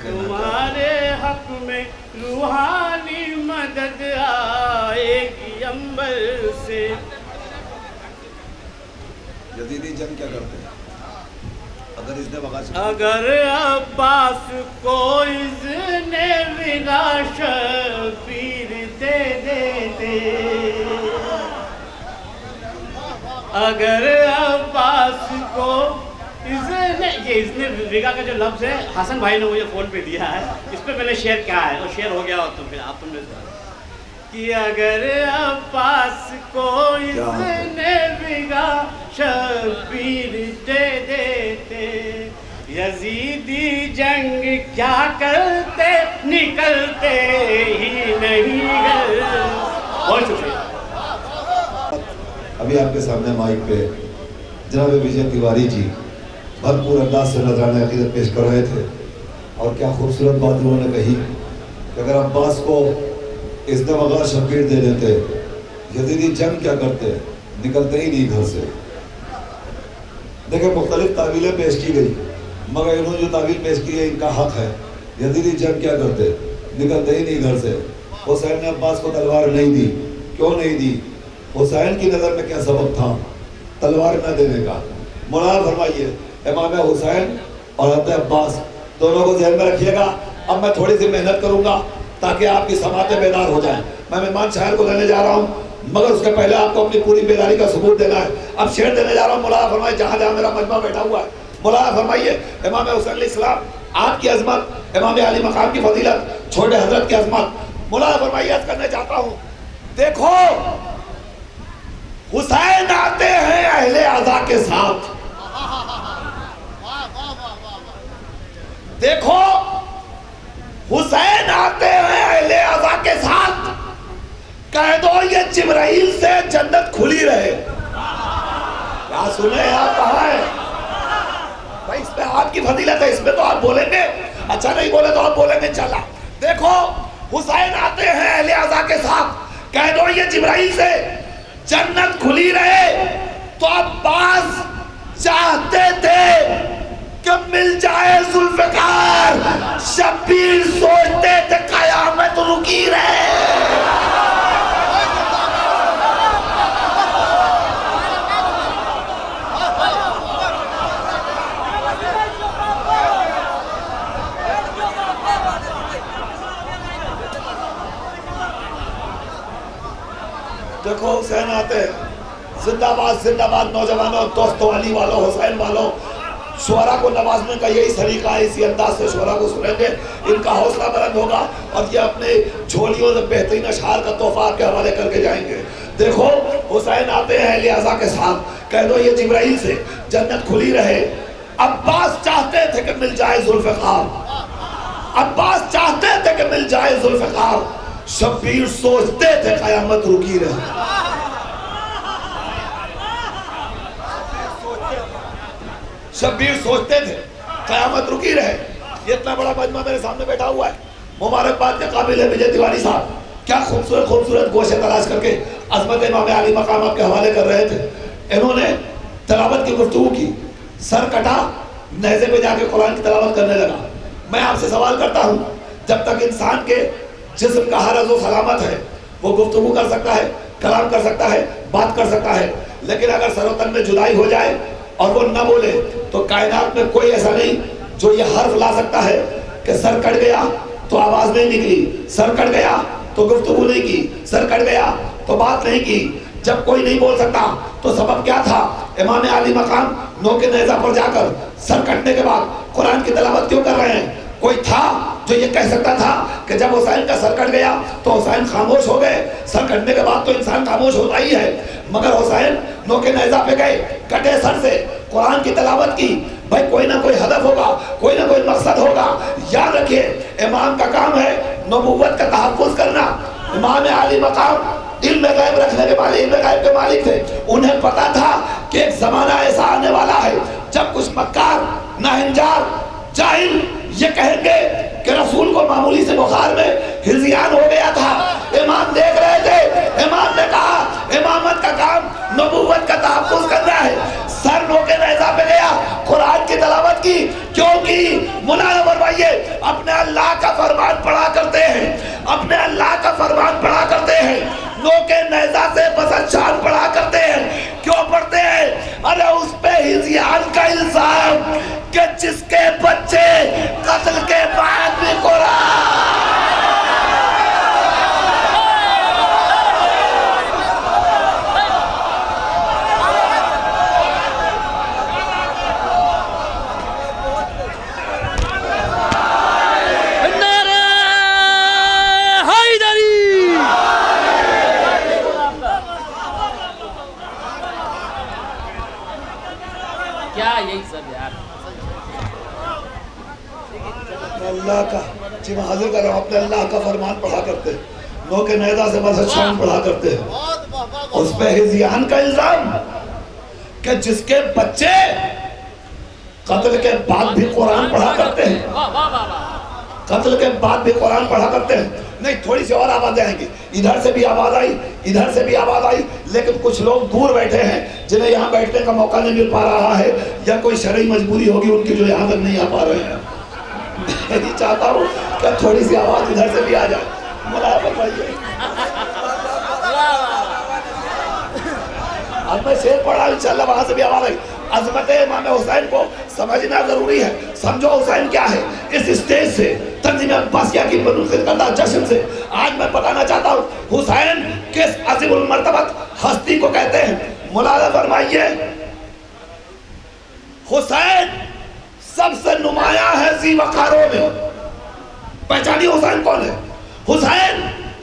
Speaker 7: تمہارے حق میں روحانی مدد آئے گی عنبر سے،
Speaker 4: یزیدی جنگ کیا کرتے ہیں؟ اگر اس نے وغاث،
Speaker 7: اگر عباس کو اذن وغاث شبیر دے دیتے، اگر عباس کو اذن، یہ اذن وغاث کا جو لفظ ہے حسن بھائی نے مجھے فون پہ دیا ہے، اس پہ میں نے شیئر کیا ہے، اور شیئر ہو گیا ہو تو پھر آپ تم نے کہ اگر عباس کو اذن وغاث شبیر دے دیتے، یزیدی جنگ کیا کرتے، نکلتے ہی نہیں گھر۔ بہت شکریہ۔
Speaker 4: ابھی آپ کے سامنے مائک پہ جناب وجے تیواری جی بھرپور انداز سے نذرانہ عقیدت پیش کر رہے تھے، اور کیا خوبصورت بات انہوں نے کہی کہ اگر عباس کو اس نے وغاث شبیر دے دیتے، یزیدی جنگ کیا کرتے، نکلتے ہی نہیں گھر سے۔ دیکھیں مختلف تعویلیں پیش کی گئی، مگر انہوں نے جو تعویل پیش کی ہے ان کا حق ہے۔ یزیدی جنگ کیا کرتے، نکلتے ہی نہیں گھر سے۔ حسین نے عباس کو تلوار نہیں دی، کیوں نہیں دی؟ حسین کی نظر میں کیا سبب تھا تلوار نہ دینے کا؟ مولانا فرمائیے، امام حسین اور حضرت عباس دونوں کو ذہن میں رکھیے گا۔ اب میں تھوڑی سی محنت کروں گا تاکہ آپ کی سماعتیں بیدار ہو جائیں۔ میں مہمان شاعر کو دینے جا رہا ہوں، مگر اس کے پہلے آپ کو اپنی پوری بیداری کا ثبوت دینا ہے۔ اب شعر دینے جا رہا ہوں۔ مولانا فرمائے جہاں جہاں میرا مجمع بیٹھا ہوا ہے، مولانا فرمائیے امام حسین علیہ السلام آپ کی عظمت، امام علی مقام کی فضیلت، چھوٹے حضرت کی عظمت۔ مولانا فرمائیے عرض کرنے چاہتا ہوں، دیکھو حسین آتے ہیں اہل عزا کے ساتھ، دیکھو حسین آتے ہیں اہل عزا کے ساتھ، کہہ دو یہ جبرائیل سے جنت کھلی رہے۔ کیا سنے آپ کہاں ہے بھائی؟ اس میں آپ کی فضیلت ہے، اس میں تو آپ بولیں گے، اچھا نہیں بولے تو آپ بولیں گے انشاءاللہ۔ دیکھو حسین آتے ہیں اہل عزا کے ساتھ، کہہ دو یہ جبرائیل سے جنت کھلی رہے۔ تو عباس چاہتے تھے کہ مل جائے ذوالفقار، شبیر سوچتے تھے قیامت رکی رہے۔ دیکھو حسین آتے ہیں، زندہ باد زندہ باد نوجوانوں، دوستوں، علی والوں، حسین والوں، شعراء کو نوازنے کا یہی طریقہ ہے، اسی انداز سے شعراء کو سنیں گے، ان کا حوصلہ بلند ہوگا اور یہ اپنے جھولیوں سے بہترین اشعار کا تحفہ آپ کے حوالے کر کے جائیں گے۔ دیکھو حسین آتے ہیں اہل عزا کے ساتھ، کہہ دو یہ جبرائیل سے جنت کھلی رہے۔ عباس چاہتے تھے کہ مل جائے ذوالفقار، عباس چاہتے تھے کہ مل جائے ذوالفقار، شبیر سوچتے تھے قیامت رکی رہے۔ شبیر سوچتے تھے قیامت رکی رہے۔ یہ اتنا بڑا مجمع میرے سامنے بیٹھا ہوا ہے، مبارکباد کے قابل ہے وجے تیواری صاحب، کیا خوبصورت خوبصورت گوشے تلاش کر کے عظمت امام علی مقام آپ کے حوالے کر رہے تھے۔ انہوں نے تلاوت کی گفتگو کی، سر کٹا، نیزے پہ جا کے قرآن کی تلاوت کرنے لگا۔ میں آپ سے سوال کرتا ہوں، جب تک انسان کے جسم کا ہر عضو سلامت ہے وہ گفتگو کر سکتا ہے، کلام کر سکتا ہے، بات کر سکتا ہے، لیکن اگر سر و تن میں جدائی ہو جائے اور وہ نہ بولے تو کائنات میں کوئی ایسا نہیں جو یہ حرف لا سکتا ہے کہ سر کٹ گیا تو آواز نہیں نکلی، سر کٹ گیا تو گفتگو نہیں کی، سر کٹ گیا تو بات نہیں کی۔ جب کوئی نہیں بول سکتا تو سبب کیا تھا؟ امام علی مقام نوک نیزہ پر جا کر سر کٹنے کے بعد قرآن کی تلاوت کیوں کر رہے ہیں؟ کوئی تھا جو یہ کہہ سکتا تھا کہ جب حسین کا سر کٹ گیا تو حسین خاموش ہو گئے؟ سر کٹنے کے بعد تو انسان خاموش ہوتا ہی ہے، مگر حسین نوک نیزہ پہ گئے، کٹے سر سے قرآن کی تلاوت کی۔ بھائی کوئی نہ کوئی ہدف ہوگا، کوئی نہ کوئی مقصد ہوگا۔ یاد رکھیے امام کا کام ہے نبوت کا تحفظ کرنا۔ امام علی مقام علم غیب رکھنے کے مالک، علم غیب کے مالک تھے۔ انہیں پتا تھا کہ ایک زمانہ ایسا آنے والا ہے جب کچھ مکار، ناہنجار، جاہل یہ کہیں گے کہ رسول کو معمولی سے بخار میں ہذیان ہو گیا تھا۔ امام دیکھ رہے تھے، امام نے کہا امامت کا کام نبوت کا تحفظ کرنا ہے۔ سر نوکے نیزہ پہ گیا، قرآن کی تلاوت کی۔ کیوں کی؟ مولانا فرمائیے اپنے اللہ کا فرمان پڑھا کرتے ہیں، اپنے اللہ کا فرمان پڑھا کرتے ہیں، نوکے نیزہ سے بسنشان پڑھا کرتے ہیں۔ کیوں پڑھتے ہیں؟ ارے اس پہ ہذیان کا الزام کہ جس کے بچے قتل کے بعد بھی قرآن۔ اللہ کا جی میں حاضر کر رہا ہوں، اپنے اللہ کا فرمان پڑھا کرتے، نوکے نیزہ سے بسنشان پڑھا کرتے ہیں۔ اس پہ ہذیان کا الزام کہ جس کے بچے قتل کے بعد بھی قرآن پڑھا کرتے ہیں، قتل کے بعد بھی قرآن پڑھا کرتے ہیں۔ نہیں تھوڑی سی اور آوازیں آئیں گی، ادھر سے بھی آواز آئی، ادھر سے بھی آواز آئی، لیکن کچھ لوگ دور بیٹھے ہیں جنہیں یہاں بیٹھنے کا موقع نہیں مل پا رہا ہے، یا کوئی شرعی مجبوری ہوگی ان کی جو یہاں تک نہیں آ پا رہے ہیں۔ میں چاہتا ہوں کہ تھوڑی سی آواز ادھر سے بھی آ جائے۔ مولانا فرمائیے اب میں شعر پڑھا انشاءاللہ وہاں سے بھی آواز آئی۔ عظمت امام حسین کو سمجھنا ضروری ہے۔ سمجھو حسین کیا ہے۔ اس اسٹیج سے تنظیم عباسیہ کی منعقد کردہ جشن سے آج میں بتانا چاہتا ہوں حسین کس عظیم المرتبت ہستی کو کہتے ہیں۔ مولانا فرمائیے حسین سب سے نمایاں ہے ذی وقاروں میں۔ پہچانی حسین کون ہے؟ حسین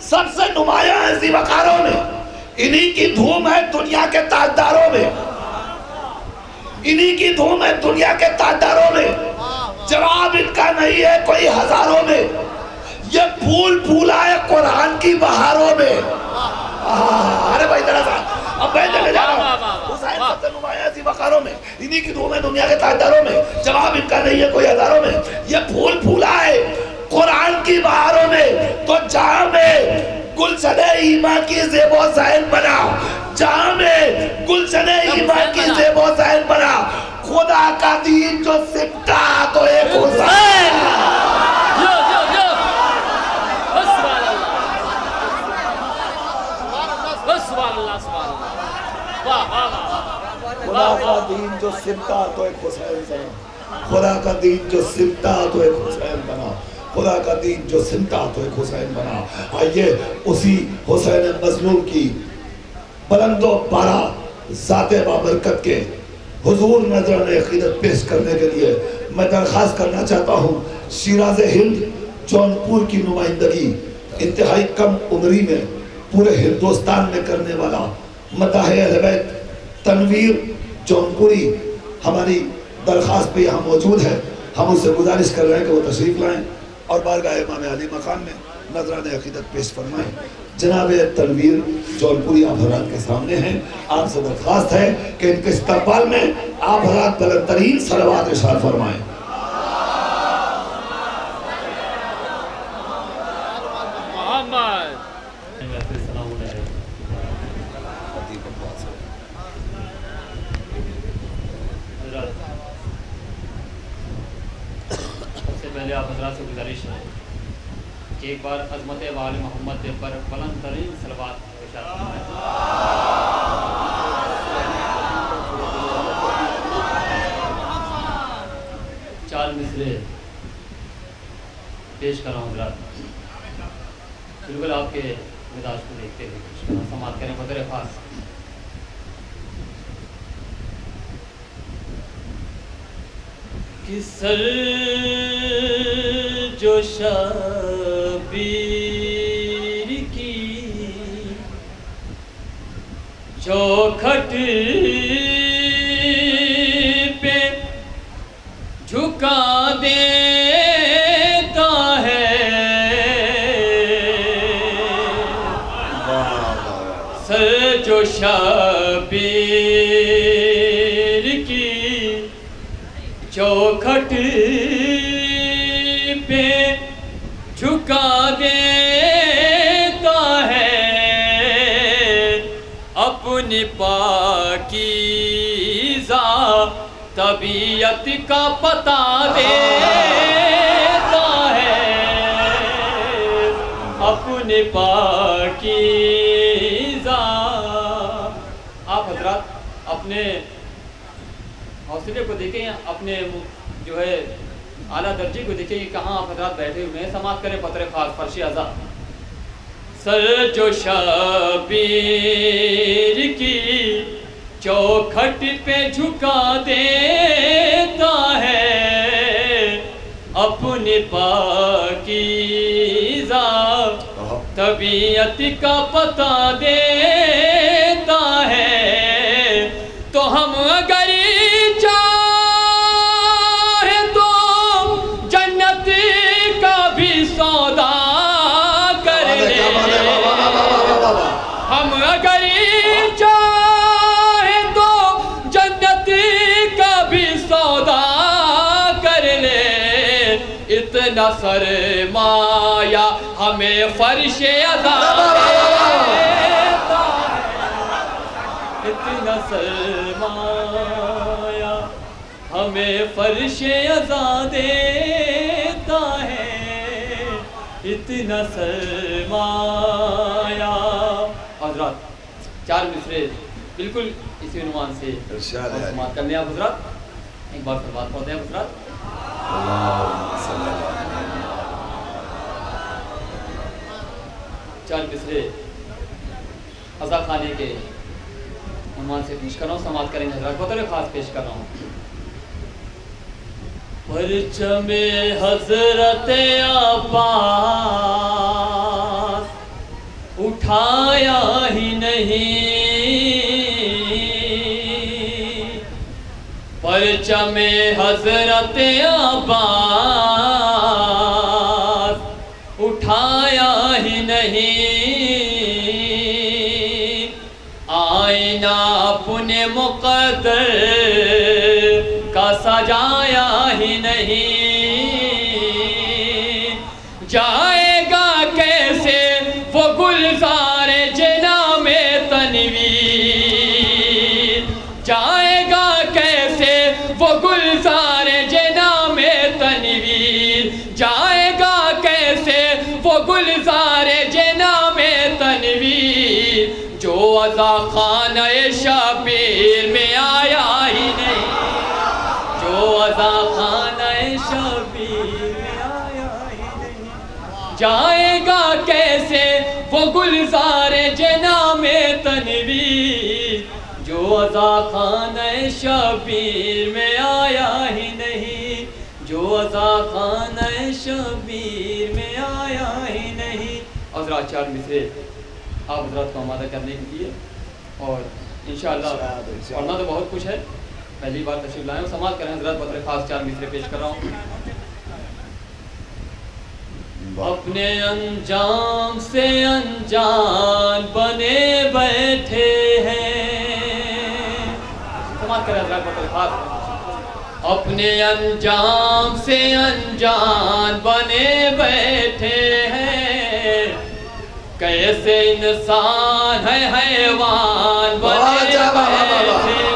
Speaker 4: سب سے نمایاں ہے ذی وقاروں میں، انہی کی دھوم ہے دنیا کے تاجداروں میں، انہی کی دھوم ہے دنیا کے تاجداروں میں، جواب ان کا نہیں ہے کوئی ہزاروں میں، یہ پھول پھولا ہے قرآن کی بہاروں میں۔ ارے بھائی ذرا سا اب میں چلے جا رہا ہوں۔ حسین سب سے نمایاں ذی وقاروں میں، انہی کی دھوم ہے دنیا کے تاجداروں میں، جواب ان کا نہیں ہے کوئی ہزاروں میں، یہ پھول پھولا ہے قرآن کی بہاروں میں، تو جہاں میں گلشن ایمان کی زیب و زین بنا، جہاں میں گلشن ایمان کی زیب و زین بنا، خدا کا دین جو سمٹا تو ایک حسین۔ خدا کا دین جو سمٹا تو ایک حسین بنا، خدا کا دین جو سمٹا تو ایک حسین بنا، خدا کا دین جو سمٹا تو ایک حسین بنا۔ آئیے اسی حسین مظلوم کی بلند و بالا ذات بابرکت کے حضور نذران عقیدت پیش کرنے کے لیے میں درخواست کرنا چاہتا ہوں شیراز ہند جونپور کی نمائندگی انتہائی کم عمری میں پورے ہندوستان میں کرنے والا مداح اہل بیت تنویر جونپوری ہماری درخواست پہ یہاں موجود ہے. ہم اس سے گزارش کر رہے ہیں کہ وہ تشریف لائیں اور بارگاہ امام علی مقام میں نذران عقیدت پیش فرمائیں. جناب تنویر جونپوری آپ حضرات کے سامنے ہیں. آپ سے درخواست ہے کہ ان کے استقبال میں آپ حضرات بلند ترین صلوات ارشاد فرمائیں.
Speaker 8: پہلے آپ حضرات سے گزارش ہے کہ ایک بار عظمت وال محمد پر بلند ترین صلوات ارشاد فرمائیں. چار مصرے پیش کر رہا ہوں حضرات. بالکل آپ کے مزاج کو دیکھتے ہوئے سماعت کریں بطور خاص. کہ سر جو شبیر کی چوکھٹ پہ جھکا دیتا ہے سر جو شبیر کی چوکھٹ پہ جھکا دیتا ہے اپنی پاکیزہ طبیعت کا پتہ دیتا ہے اپنی پاکیزہ. آپ حضرات اپنے حوصلے کو دیکھیں, اپنے جو ہے اعلیٰ درجے کو دیکھیں کہ کہاں آپ حضرات بیٹھے ہوئے ہیں. سماعت کریں پتر خاص فرش اعضا. سر جو شبیر کی چوکھٹ پہ جھکا دیتا ہے اپنی پاکیزہ طبیعت کا پتہ دیتا ہے تو ہم اگر ہم اگر چاہیں تو جنت کا بھی سودا کر لیں. اتنا سرمایہ ہمیں فرش اعضا دیتا ہے اتنا سرمایہ ہمیں فرش اعضا دیتا ہے اتنا سرمایہ. حضرات چار مصرے بالکل اسی عنوان سے سماعت کرنے آپ حضرات ایک بار فرمات پڑھتے ہیں حضرات. چار مصرے عزا خانے کے عنوان سے پیش کر رہا ہوں. سماعت کریں حضرات بطور خاص پیش کر رہا ہوں. پرچم حضرت عباس اٹھایا ہی نہیں پرچم حضرت عباس اٹھایا ہی نہیں آئینہ اپنے مقدر کا سجایا ہی نہیں جائے گا کیسے وہ گلزار جنا میں تنویر جائے گا کیسے وہ گلزار جنا میں تنویر جائے گا کیسے وہ گلزار جنا میں تنویر جو عزا خانہ شبیر میں آیا ہی نہیں جو عزا خانہ شبیر میں آیا ہی نہیں جائے گا کیسے وہ گلزار جنا میں تنویر جو جو ازا خانہ شبیر میں آیا ہی نہیں، جو ازا خانہ شبیر میں آیا ہی نہیں. حضرات 4 مصرے آپ حضرات کو آمادہ کرنے کے لیے، اور انشاءاللہ پڑھنا تو بہت کچھ ہے، پہلی بار تشریف لائیں اور سماعت کریں. حضرات بطور خاص 4 مصرے پیش کر رہا ہوں. اپنے انجام سے انجان بنے بیٹھے ہیں، سماعت کریں حضرات بطور خاص. اپنے انجام سے انجان بنے بیٹھے ہیں، کیسے انسان ہے حیوان بنے بیٹھے ہیں.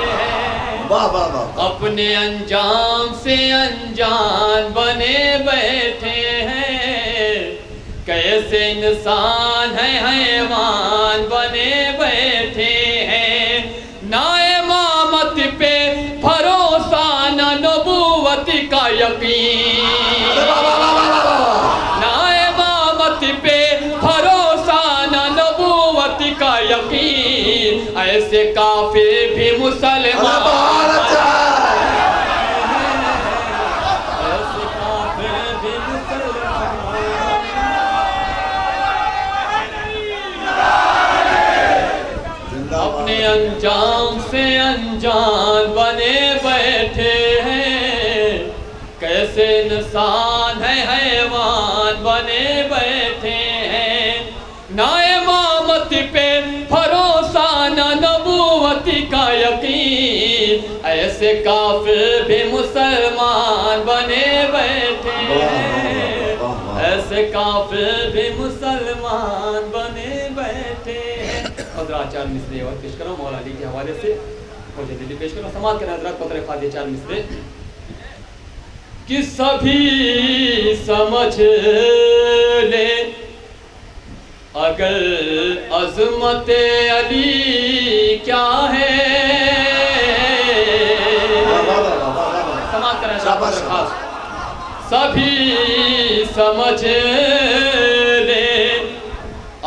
Speaker 8: اپنے انجام سے انجان بنے بیٹھے ہیں، کیسے انسان ہے حیوان بنے بیٹھے ہیں. نا امامت پہ بھروسہ نہ نبوت کا یقین، نا امامت پہ بھروسہ نہ نبوت کا یقین، ایسے کافر بھی مسلمان، ایسے کافر بھی مسلمان. اپنے انجام سے انجان بنے بیٹھے ہیں، کیسے انسان ہے حیوان بنے بیٹھے ہیں. نا امامت پہ بھروسہ نہ نبوت کا یقین، ایسے کافر بھی مسلمان بنے بیٹھے ہیں، ایسے کافر بھی مسلمان بنے بیٹھے ہیں. حضرات 4 مصرے اور پیش کرو مولا علی کے حوالے سے، اور جلدی پیش کرو. سماعت کریں حضرات قطر خادی 4 مصرے. کہ سبھی سمجھ لے اگر عظمت علی کیا ہے، سماعت کریں حضرات خاص. سبھی سمجھ لے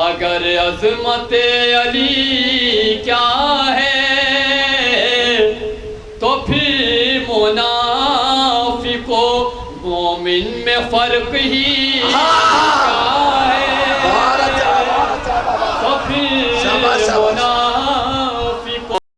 Speaker 8: اگر عظمت علی کیا ہے، تو پھر منافق و مومن میں فرق ہی